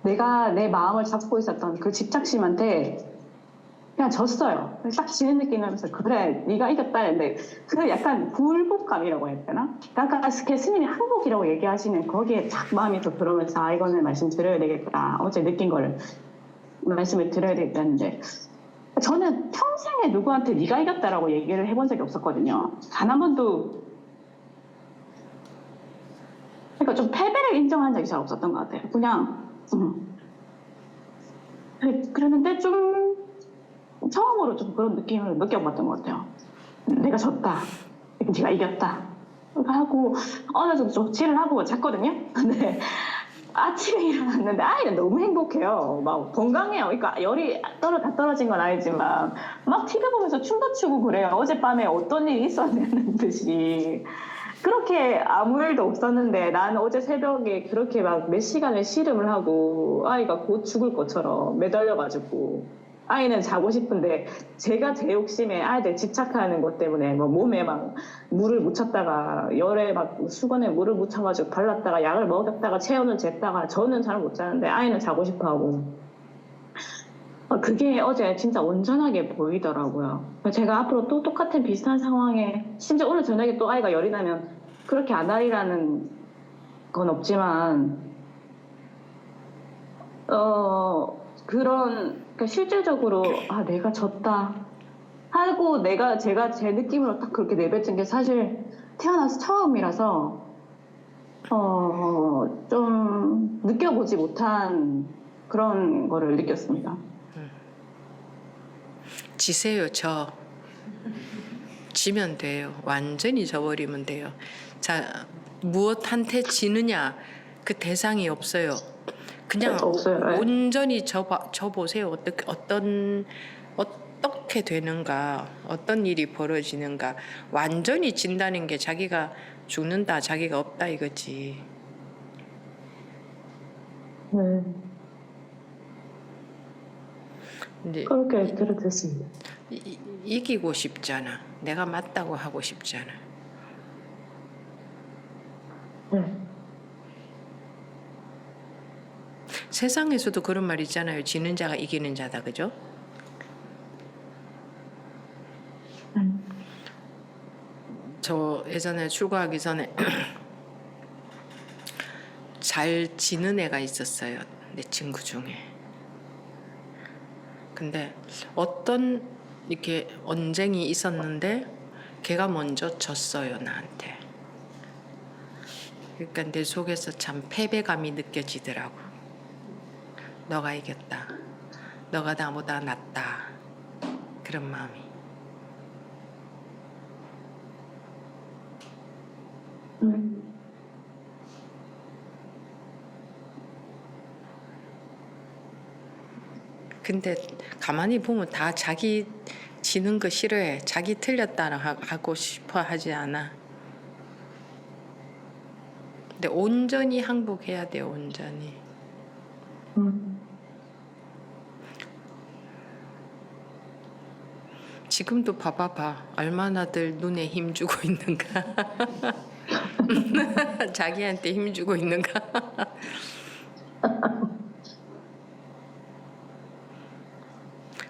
내가 내 마음을 잡고 있었던 그 집착심한테 그냥 졌어요. 딱 지는 느낌이면서 그래 네가 이겼다 했는데 그 약간 굴복감이라고 해야 되나? 아까 스님이 항복이라고 얘기하시는 거기에 딱 마음이 또 들어오면서 아 이거는 말씀 드려야 되겠구나. 어제 느낀 거를 말씀을 드려야 되겠다 했는데 저는 평생에 누구한테 네가 이겼다라고 얘기를 해본 적이 없었거든요. 단 한 번도. 그러니까 좀 패배를 인정한 적이 잘 없었던 것 같아요. 그냥 그랬는데 좀 처음으로 좀 그런 느낌을 느껴봤던 것 같아요. 내가 졌다. 네가 이겼다. 하고 어느 정도 조치를 하고 잤거든요. 근데 아침에 일어났는데 아이는 너무 행복해요. 막 건강해요. 그러니까 열이 다 떨어진 건 아니지만 막 TV 보면서 춤도 추고 그래요. 어젯밤에 어떤 일이 있었냐는 듯이. 그렇게 아무 일도 없었는데 나는 어제 새벽에 그렇게 막 몇 시간을 씨름을 하고 아이가 곧 죽을 것처럼 매달려가지고 아이는 자고 싶은데 제가 제 욕심에 아이들 집착하는 것 때문에 뭐 몸에 막 물을 묻혔다가 열에 막 수건에 물을 묻혀가지고 발랐다가 약을 먹였다가 체온을 쟀다가 저는 잘 못 자는데 아이는 자고 싶어하고 그게 어제 진짜 온전하게 보이더라고요. 제가 앞으로 또 똑같은 비슷한 상황에 심지어 오늘 저녁에 또 아이가 열이 나면 그렇게 안 하리라는 건 없지만 그러니까 실질적으로 아 내가 졌다 하고 제가 제 느낌으로 딱 그렇게 내뱉은 게 사실 태어나서 처음이라서 좀 느껴보지 못한 그런 거를 느꼈습니다. 지세요. 지면 돼요. 완전히 져버리면 돼요. 자, 무엇한테 지느냐 그 대상이 없어요. 그냥 없어요. 네. 온전히 져 보세요. 어떻게 되는가, 어떤 일이 벌어지는가. 완전히 진다는 게 자기가 죽는다, 자기가 없다 이거지. 네. 근데 그렇게 들어줬습니다. 이기고 싶잖아. 내가 맞다고 하고 싶잖아. 네. 세상에서도 그런 말 있잖아요. 지는 자가 이기는 자다. 그죠? 저 예전에 출가하기 전에 잘 지는 애가 있었어요. 내 친구 중에. 근데 어떤 이렇게 언쟁이 있었는데 걔가 먼저 졌어요, 나한테. 그러니까 내 속에서 참 패배감이 느껴지더라고. 너가 이겼다. 너가 나보다 낫다. 그런 마음이. 근데 가만히 보면 다 자기 지는 거 싫어해. 자기 틀렸다는 하고 싶어 하지 않아. 근데 온전히 항복해야 돼. 온전히. 지금도 봐봐봐. 얼마나들 눈에 힘주고 있는가. 자기한테 힘주고 있는가.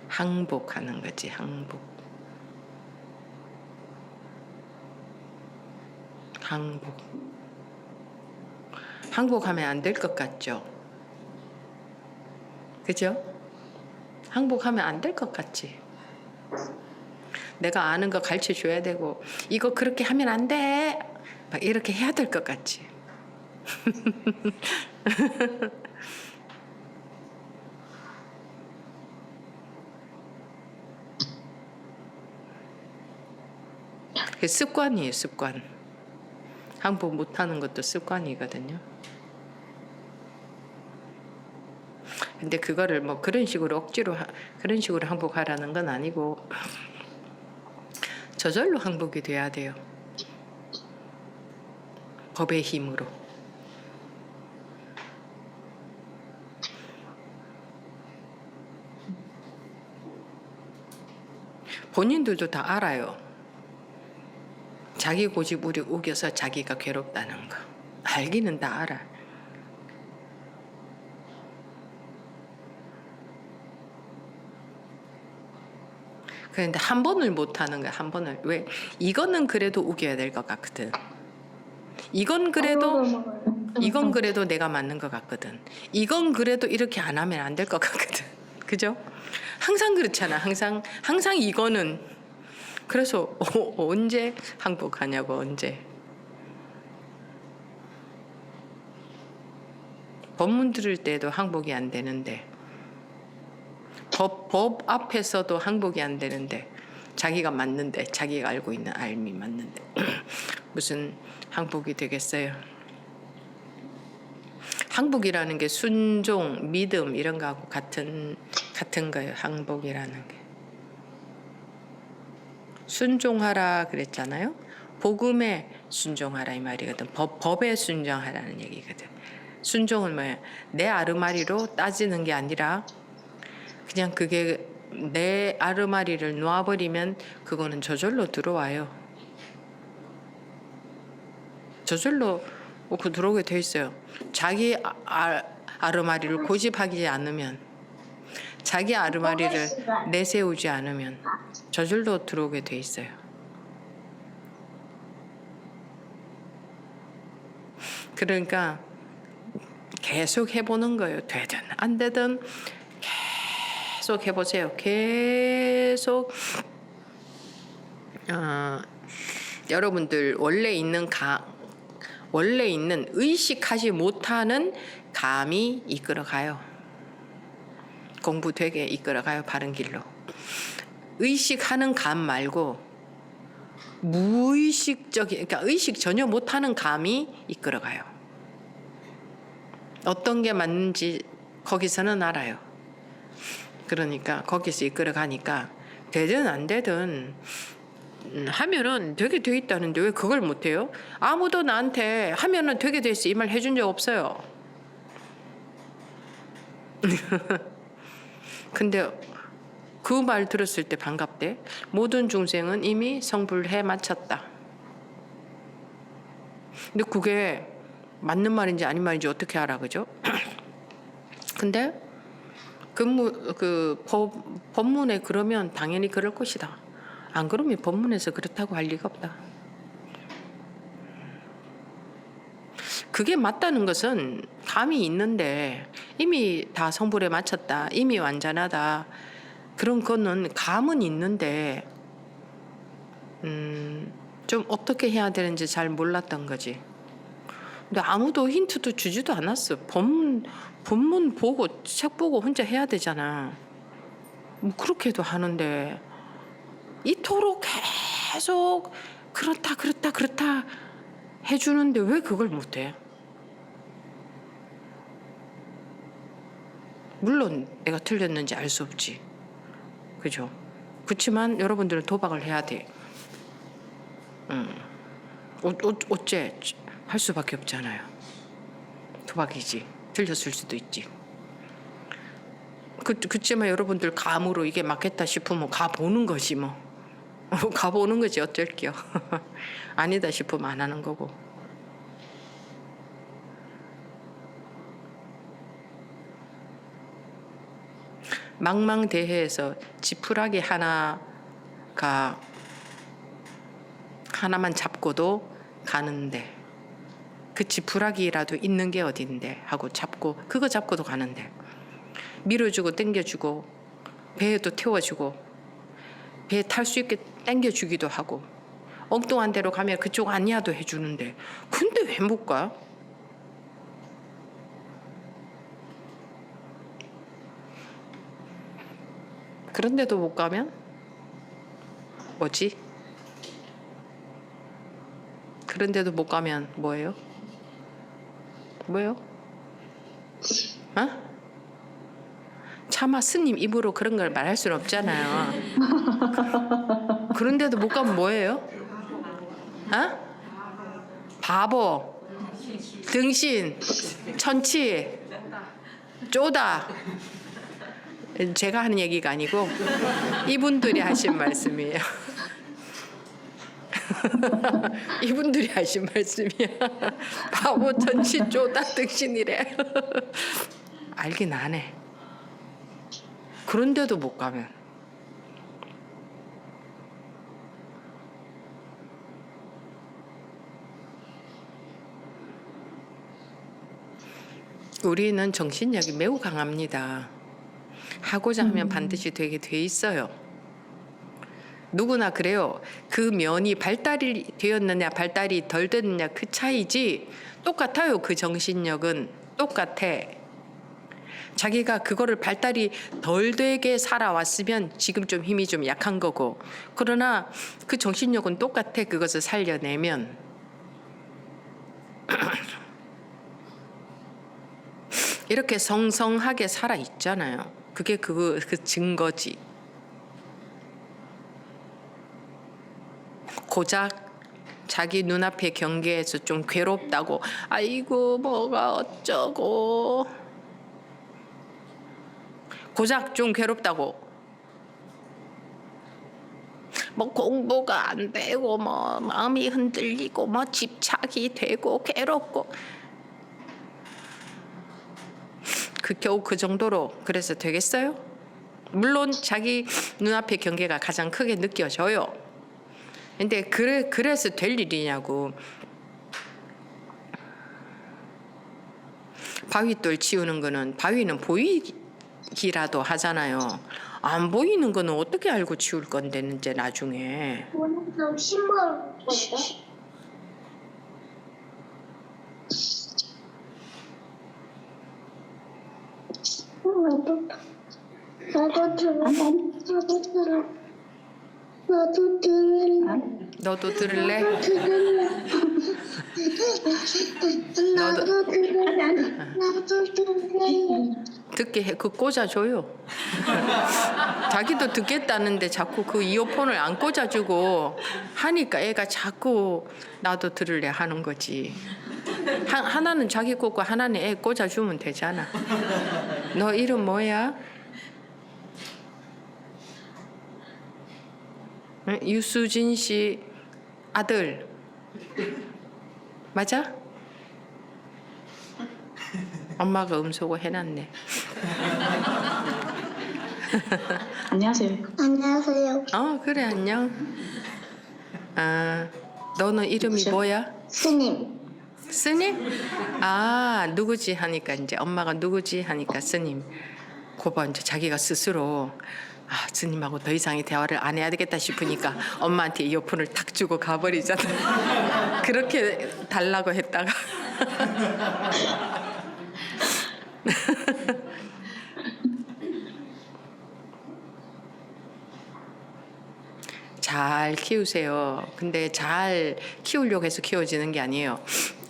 항복하는 거지. 항복. 항복하면 안 될 것 같죠? 그죠? 항복하면 안 될 것 같지? 내가 아는 거 가르쳐 줘야 되고 이거 그렇게 하면 안 돼! 막 이렇게 해야 될 것 같지? 그 습관이에요, 습관. 항복 못하는 것도 습관이거든요. 근데 그거를 뭐 그런 식으로 억지로 그런 식으로 항복하라는 건 아니고 저절로 항복이 돼야 돼요. 법의 힘으로. 본인들도 다 알아요. 자기 고집 우겨서 자기가 괴롭다는 거. 알기는 다 알아. 그런데 한 번을 못 하는 거야. 한 번을. 왜? 이거는 그래도 우겨야 될 것 같거든. 이건 그래도 내가 맞는 것 같거든. 이건 그래도 이렇게 안 하면 안 될 것 같거든. 그죠? 항상 그렇잖아. 항상 이거는. 그래서 언제 항복하냐고. 언제. 법문 들을 때도 항복이 안 되는데, 법 앞에서도 항복이 안 되는데, 자기가 맞는데, 자기가 알고 있는 알미 맞는데 무슨 항복이 되겠어요? 항복이라는 게 순종, 믿음 이런 거하고 같은 거예요. 항복이라는 게. 순종하라 그랬잖아요. 복음에 순종하라 이 말이거든. 법에 순종하라는 얘기거든. 순종은 뭐야? 내 아르마리로 따지는 게 아니라 그냥 그게 내 아르마리를 놓아버리면 그거는 저절로 들어와요. 저절로 들어오게 돼 있어요. 자기 아르마리를 고집하지 않으면, 자기 아르마리를 내세우지 않으면 저절로 들어오게 돼 있어요. 그러니까 계속 해보는 거예요. 되든 안 되든 계속 해보세요. 계속 여러분들 원래 있는 의식하지 못하는 감이 이끌어가요. 공부 되게 이끌어가요. 바른 길로. 의식하는 감 말고 무의식적인, 그러니까 의식 전혀 못하는 감이 이끌어가요. 어떤 게 맞는지 거기서는 알아요. 그러니까 거기서 이끌어가니까 되든 안 되든 하면은 되게 돼 있다는데 왜 그걸 못해요? 아무도 나한테 하면은 되게 돼 있어 이 말 해준 적 없어요. 근데 그 말 들었을 때 반갑대. 모든 중생은 이미 성불해 마쳤다. 근데 그게 맞는 말인지 아닌 말인지 어떻게 알아, 그죠? 근데 법문에 그러면 당연히 그럴 것이다. 안 그러면 법문에서 그렇다고 할 리가 없다. 그게 맞다는 것은 감이 있는데 이미 다 성불에 마쳤다. 이미 완전하다. 그런 거는 감은 있는데 좀 어떻게 해야 되는지 잘 몰랐던 거지. 근데 아무도 힌트도 주지도 않았어. 법문 보고 책 보고 혼자 해야 되잖아. 뭐 그렇게도 하는데 이토록 계속 그렇다 해주는데 왜 그걸 못해? 물론 내가 틀렸는지 알 수 없지. 그죠? 그렇지만 여러분들은 도박을 해야 돼. 어째 할 수밖에 없잖아요. 도박이지. 틀렸을 수도 있지. 그치만 여러분들 감으로 이게 맞겠다 싶으면 가보는 거지 뭐. 가보는 거지 어쩔게요. 아니다 싶으면 안 하는 거고. 망망대해에서 지푸라기 하나만 잡고도 가는데 그 지푸라기라도 있는 게 어딘데 하고 그거 잡고도 가는데 밀어주고 당겨주고 배에도 태워주고 배 탈 수 있게 당겨주기도 하고 엉뚱한 데로 가면 그쪽 아니야도 해주는데 근데 왜 못 가? 그런데도 못 가면 뭐지? 그런데도 못 가면 뭐예요? 뭐예요? 어? 차마 스님 입으로 그런 걸 말할 수는 없잖아요. 그런데도 못 가면 뭐예요? 어? 바보, 등신, 천치, 쪼다. 제가 하는 얘기가 아니고 이분들이 하신 말씀이에요. 이분들이 하신 말씀이야. 바보 천치 쪼다 득신이래. 알긴 안 해. 그런데도 못 가면. 우리는 정신력이 매우 강합니다. 하고자 하면 반드시 되게 돼 있어요. 누구나 그래요. 그 면이 발달이 되었느냐 발달이 덜 됐느냐 그 차이지 똑같아요. 그 정신력은 똑같아. 자기가 그거를 발달이 덜 되게 살아왔으면 지금 좀 힘이 좀 약한 거고, 그러나 그 정신력은 똑같아. 그것을 살려내면. 이렇게 성성하게 살아 있잖아요. 그게 그 증거지. 고작 자기 눈앞의 경계에서 좀 괴롭다고 아이고 뭐가 어쩌고, 고작 좀 괴롭다고 뭐 공부가 안 되고 뭐 마음이 흔들리고 뭐 집착이 되고 괴롭고, 겨우 그 정도로 그래서 되겠어요? 물론 자기 눈앞의 경계가 가장 크게 느껴져요. 근데 그래서 될 일이냐고. 바위돌 치우는 거는 바위는 보이기라도 하잖아요. 안 보이는 거는 어떻게 알고 치울 건데 이제 나중에. 오늘 신발 건데? 나도 들을래. 너도 들을래? 나도 들을래. 듣게 해. 그 꽂아줘요. 자기도 듣겠다는데 자꾸 그 이어폰을 안 꽂아주고 하니까 애가 자꾸 나도 들을래 하는 거지. 하나는 자기 꽂고 하나는 애 꽂아주면 되잖아. 너 이름 뭐야? 응? 유수진 씨 아들 맞아? 엄마가 음소거 해놨네. 안녕하세요. 안녕하세요. 그래 안녕. 너는 이름이 누구셔? 뭐야? 스님. 스님? 누구지 하니까 이제 엄마가 누구지 하니까 스님. 그거 이제 자기가 스스로 스님하고 더 이상의 대화를 안 해야 되겠다 싶으니까 엄마한테 이어폰을 탁 주고 가버리잖아. 그렇게 달라고 했다가 잘 키우세요. 근데 잘 키우려고 해서 키워지는 게 아니에요.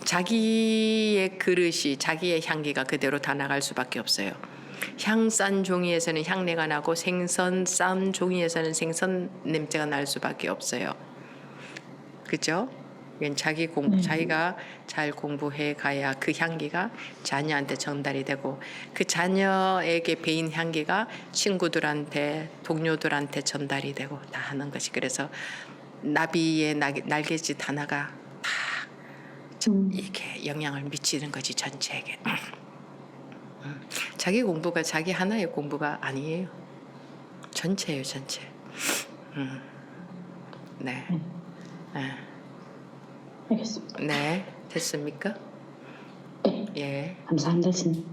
자기의 그릇이, 자기의 향기가 그대로 다 나갈 수밖에 없어요. 향 싼 종이에서는 향내가 나고 생선 싼 종이에서는 생선 냄새가 날 수밖에 없어요. 그죠? 이건 자기가 잘 공부해 가야 그 향기가 자녀한테 전달이 되고, 그 자녀에게 배인 향기가 친구들한테, 동료들한테 전달이 되고 다 하는 것이. 그래서 나비의 날갯짓 하나가 다 이렇게 영향을 미치는 거지, 전체에게. 자기 공부가 자기 하나의 공부가 아니에요. 전체예요, 전체. 네. 네. 알겠습니다. 네, 됐습니까? 네. 예. 감사합니다, 스님.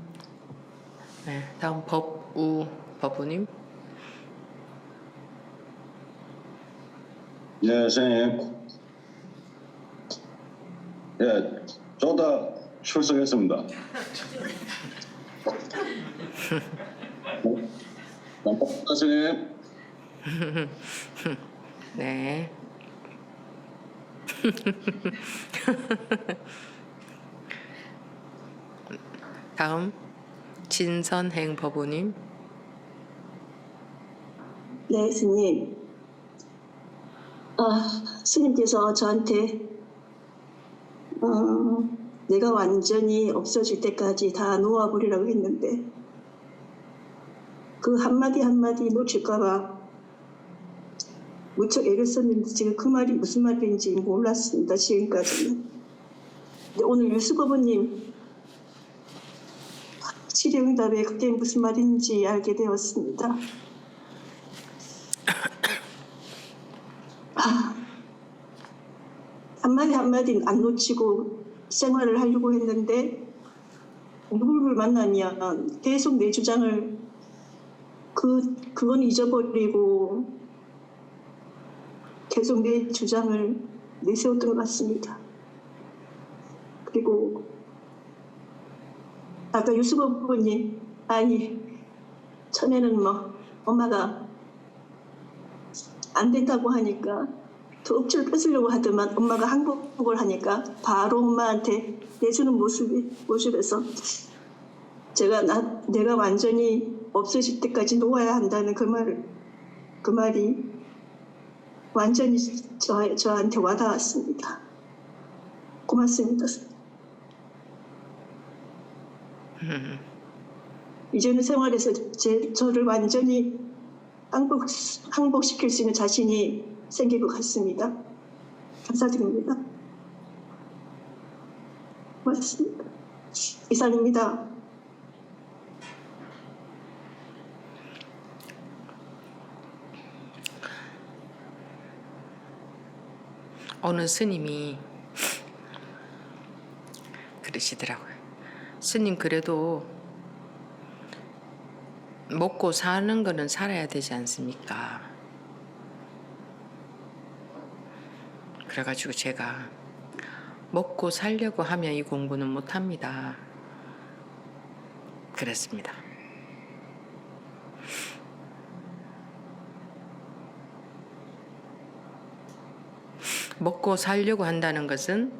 네, 다음 법우님. 예, 선생님. 예, 저 다 출석했습니다. 선생님. 네. 다음 진선행 법우님. 네, 스님. 스님께서 저한테 내가 완전히 없어질 때까지 다 놓아버리라고 했는데 그 한마디 한마디 놓칠까봐 무척 애를 썼는데 제가 그 말이 무슨 말인지 몰랐습니다. 지금까지는. 근데 오늘 유수거부님 질의응답에 그게 무슨 말인지 알게 되었습니다. 한마디 안 놓치고 생활을 하려고 했는데 누구를 만나면 계속 내 주장을 그건 잊어버리고 계속 내 주장을 내세웠던 것 같습니다. 그리고 아까 유수거 부모님 아니 처음에는 뭐 엄마가 안 된다고 하니까 더 억지를 뺏으려고 하더만 엄마가 항복을 하니까 바로 엄마한테 내주는 모습에서 제가 내가 완전히 없어질 때까지 놓아야 한다는 그 말이 완전히 저한테 와닿았습니다. 고맙습니다. 이제는 생활에서 저를 완전히 항복시킬 수 있는 자신이 생긴 것 같습니다. 감사드립니다. 고맙습니다. 이상입니다. 어느 스님이 그러시더라고요. 스님 그래도 먹고 사는 거는 살아야 되지 않습니까? 그래가지고 제가 먹고 살려고 하면 이 공부는 못합니다. 그랬습니다. 먹고 살려고 한다는 것은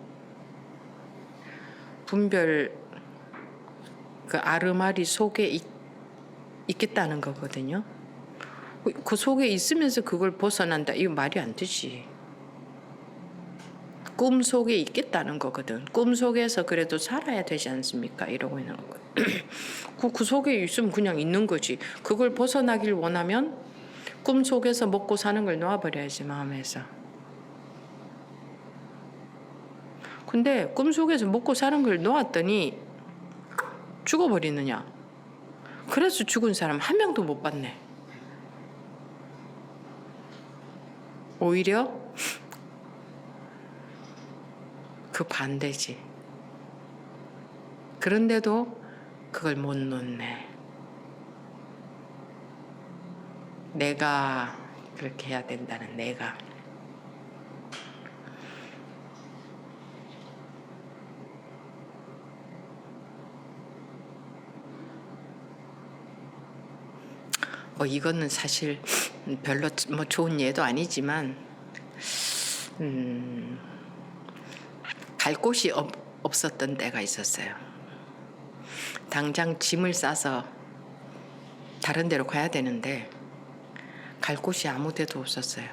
분별 그 아르마리 속에 있겠다는 거거든요. 그 속에 있으면서 그걸 벗어난다. 이거 말이 안 되지. 꿈 속에 있겠다는 거거든. 꿈 속에서 그래도 살아야 되지 않습니까? 이러고 있는 거. 그 속에 있으면 그냥 있는 거지. 그걸 벗어나길 원하면 꿈 속에서 먹고 사는 걸 놓아버려야지, 마음에서. 근데 꿈속에서 먹고 사는 걸 놓았더니 죽어버리느냐. 그래서 죽은 사람 한 명도 못 봤네. 오히려 그 반대지. 그런데도 그걸 못 놓네. 내가 그렇게 해야 된다는 내가. 이거는 사실 별로 좋은 예도 아니지만 갈 곳이 없었던 때가 있었어요. 당장 짐을 싸서 다른 데로 가야 되는데 갈 곳이 아무 데도 없었어요.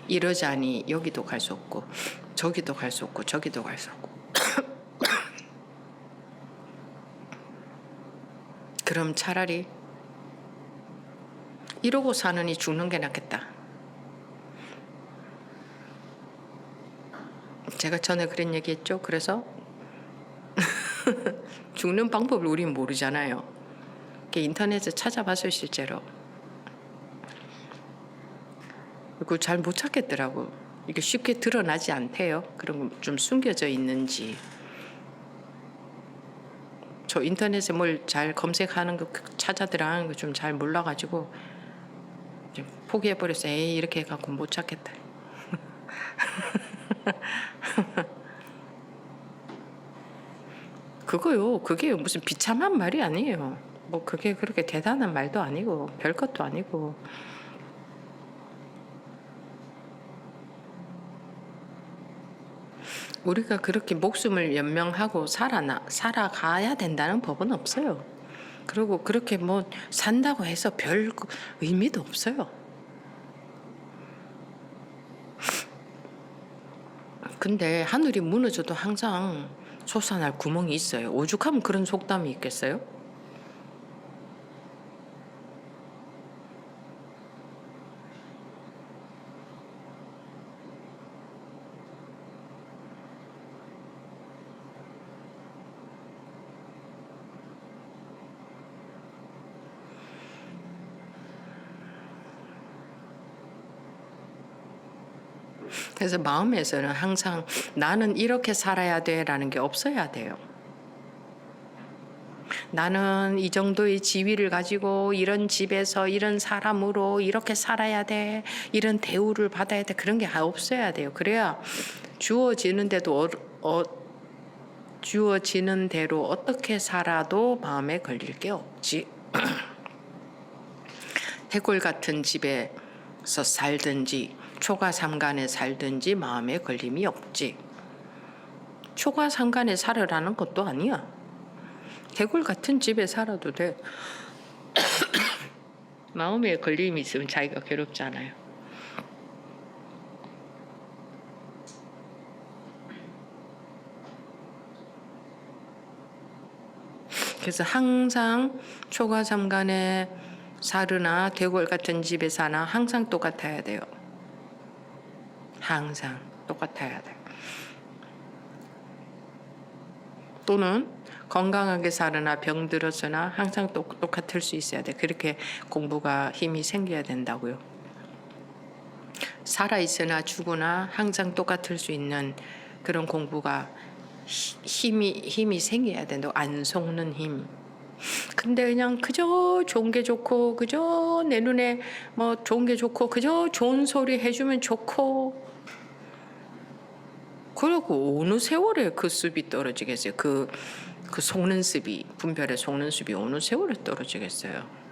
이러자니 여기도 갈 수 없고 저기도 갈 수 없고 저기도 갈 수 없고 그럼 차라리 이러고 사느니 죽는 게 낫겠다. 제가 전에 그런 얘기 했죠. 그래서 죽는 방법을 우린 모르잖아요. 인터넷에 찾아봤어요, 실제로. 그거 잘 못 찾겠더라고. 이게 쉽게 드러나지 않대요. 그런 거 좀 숨겨져 있는지. 저 인터넷에 뭘 잘 검색하는 거 찾아 들어가는 거 좀 잘 몰라가지고 포기해버렸어요. 에이 이렇게 해갖고 못 찾겠다. 그거요. 그게 무슨 비참한 말이 아니에요. 뭐 그게 그렇게 대단한 말도 아니고 별것도 아니고. 우리가 그렇게 목숨을 연명하고 살아가야 된다는 법은 없어요. 그리고 그렇게 뭐 산다고 해서 별 의미도 없어요. 근데 하늘이 무너져도 항상 솟아날 구멍이 있어요. 오죽하면 그런 속담이 있겠어요? 그래서 마음에서는 항상 나는 이렇게 살아야 돼라는 게 없어야 돼요. 나는 이 정도의 지위를 가지고 이런 집에서 이런 사람으로 이렇게 살아야 돼. 이런 대우를 받아야 돼. 그런 게 없어야 돼요. 그래야 주어지는 대로 어떻게 살아도 마음에 걸릴 게 없지. 태골 같은 집에서 살든지 초가삼간에 살든지 마음에 걸림이 없지. 초가삼간에 살으라는 것도 아니야. 태골 같은 집에 살아도 돼. 마음에 걸림이 있으면 자기가 괴롭잖아요. 그래서 항상 초가삼간에 살으나 태골 같은 집에 사나 항상 똑같아야 돼요. 항상 똑같아야 돼요. 또는 건강하게 살으나 병들었으나 항상 똑같을 수 있어야 돼. 그렇게 공부가 힘이 생겨야 된다고요. 살아있으나 죽으나 항상 똑같을 수 있는 그런 공부가 힘이 생겨야 된다고. 안 속는 힘. 근데 그냥 그저 좋은 게 좋고 그저 내 눈에 뭐 좋은 게 좋고 그저 좋은 소리 해주면 좋고 그리고 어느 세월에 그 습이 떨어지겠어요. 그 속는 습이 분별의 속는 습이 어느 세월에 떨어지겠어요.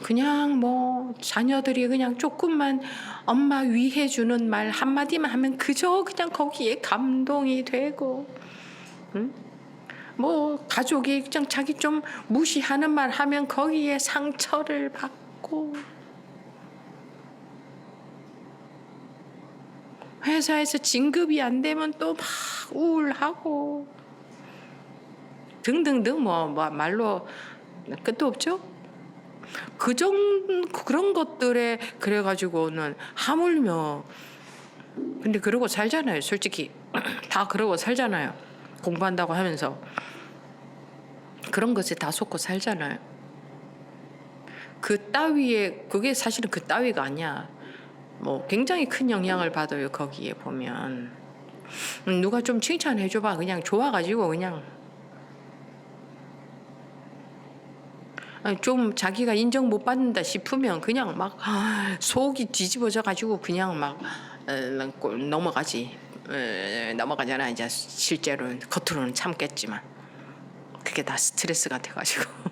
그냥 뭐 자녀들이 그냥 조금만 엄마 위해주는 말 한마디만 하면 그저 그냥 거기에 감동이 되고, 응? 뭐 가족이 그냥 자기 좀 무시하는 말 하면 거기에 상처를 받고, 회사에서 진급이 안 되면 또 막 우울하고 등등등 뭐 말로 끝도 없죠. 그런 것들에 그래가지고는 하물며 근데 그러고 살잖아요. 솔직히 다 그러고 살잖아요. 공부한다고 하면서 그런 것에 다 속고 살잖아요. 그 따위에 그게 사실은 그 따위가 아니야. 뭐 굉장히 큰 영향을 받아요. 거기에 보면 누가 좀 칭찬해줘봐. 그냥 좋아가지고 그냥 좀 자기가 인정 못 받는다 싶으면 그냥 막 속이 뒤집어져 가지고 그냥 막 넘어가잖아. 이제 실제로는 겉으로는 참겠지만 그게 다 스트레스가 돼가지고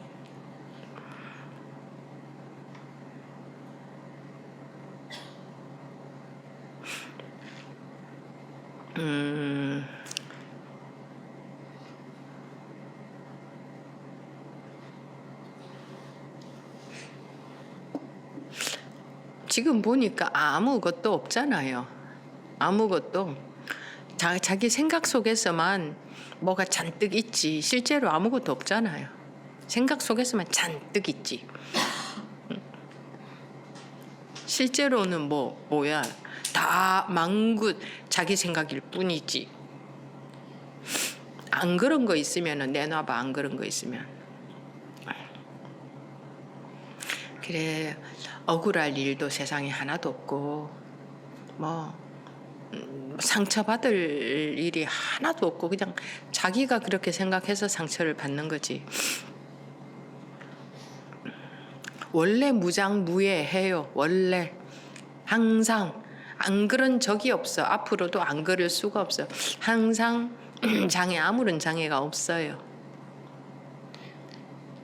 지금 보니까 아무것도 없잖아요. 아무것도 자기 생각 속에서만 뭐가 잔뜩 있지 실제로 아무것도 없잖아요. 생각 속에서만 잔뜩 있지. 실제로는 뭐야 다 망gut 자기 생각일 뿐이지. 안 그런 거 있으면은 내놔봐. 안 그런 거 있으면. 그래 억울할 일도 세상에 하나도 없고 뭐 상처받을 일이 하나도 없고 그냥 자기가 그렇게 생각해서 상처를 받는 거지. 원래 무장무예해요. 원래 항상 안 그런 적이 없어. 앞으로도 안 그럴 수가 없어. 항상 아무런 장애가 없어요.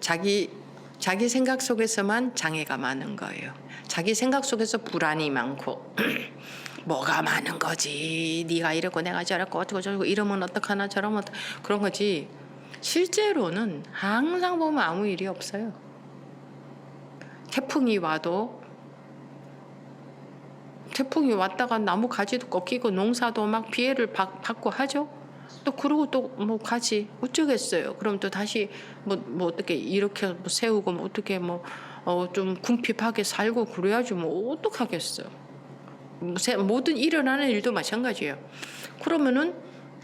자기 생각 속에서만 장애가 많은 거예요. 자기 생각 속에서 불안이 많고 뭐가 많은 거지. 네가 이러고 내가 저러고 어쩌고 저쩌고 이러면 어떡하나 저러면 그런 거지. 실제로는 항상 보면 아무 일이 없어요. 태풍이 왔다가 나무 가지도 꺾이고 농사도 막 피해를 받고 하죠. 또 그러고 또 뭐 가지 어쩌겠어요. 그럼 또 다시 뭐 어떻게 이렇게 뭐 세우고 뭐 어떻게 좀 궁핍하게 살고 그래야지 뭐 어떡하겠어. 모든 일어나는 일도 마찬가지예요. 그러면은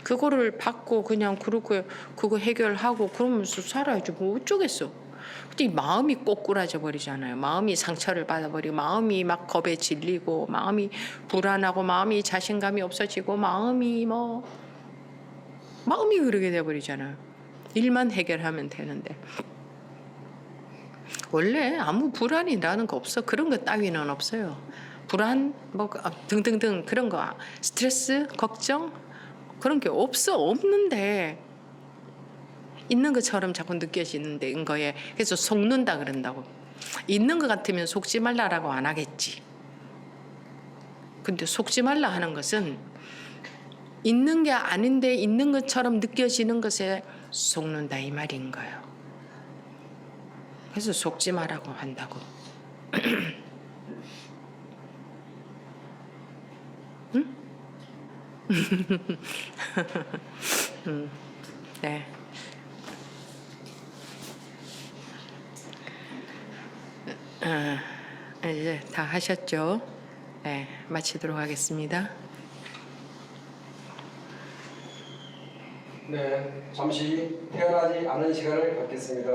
그거를 받고 그냥 그렇게 그거 해결하고 그러면서 살아야지 뭐 어쩌겠어. 근데 이 마음이 꼬꾸라져 버리잖아요. 마음이 상처를 받아버리고 마음이 막 겁에 질리고 마음이 불안하고 마음이 자신감이 없어지고 마음이 그러게 돼버리잖아요. 일만 해결하면 되는데 원래 아무 불안이라는 거 없어. 그런 거 따위는 없어요. 불안 등등등 그런 거 스트레스 걱정 그런 게 없는데 있는 것처럼 자꾸 느껴지는 거에 그래서 속는다 그런다고. 있는 것 같으면 속지 말라라고 안 하겠지. 근데 속지 말라 하는 것은 있는 게 아닌데 있는 것처럼 느껴지는 것에 속는다 이 말인 거예요. 그래서 속지 말라고 한다고. 응? 네. 이제 다 하셨죠? 네, 마치도록 하겠습니다. 네, 잠시 태어나지 않은 시간을 갖겠습니다.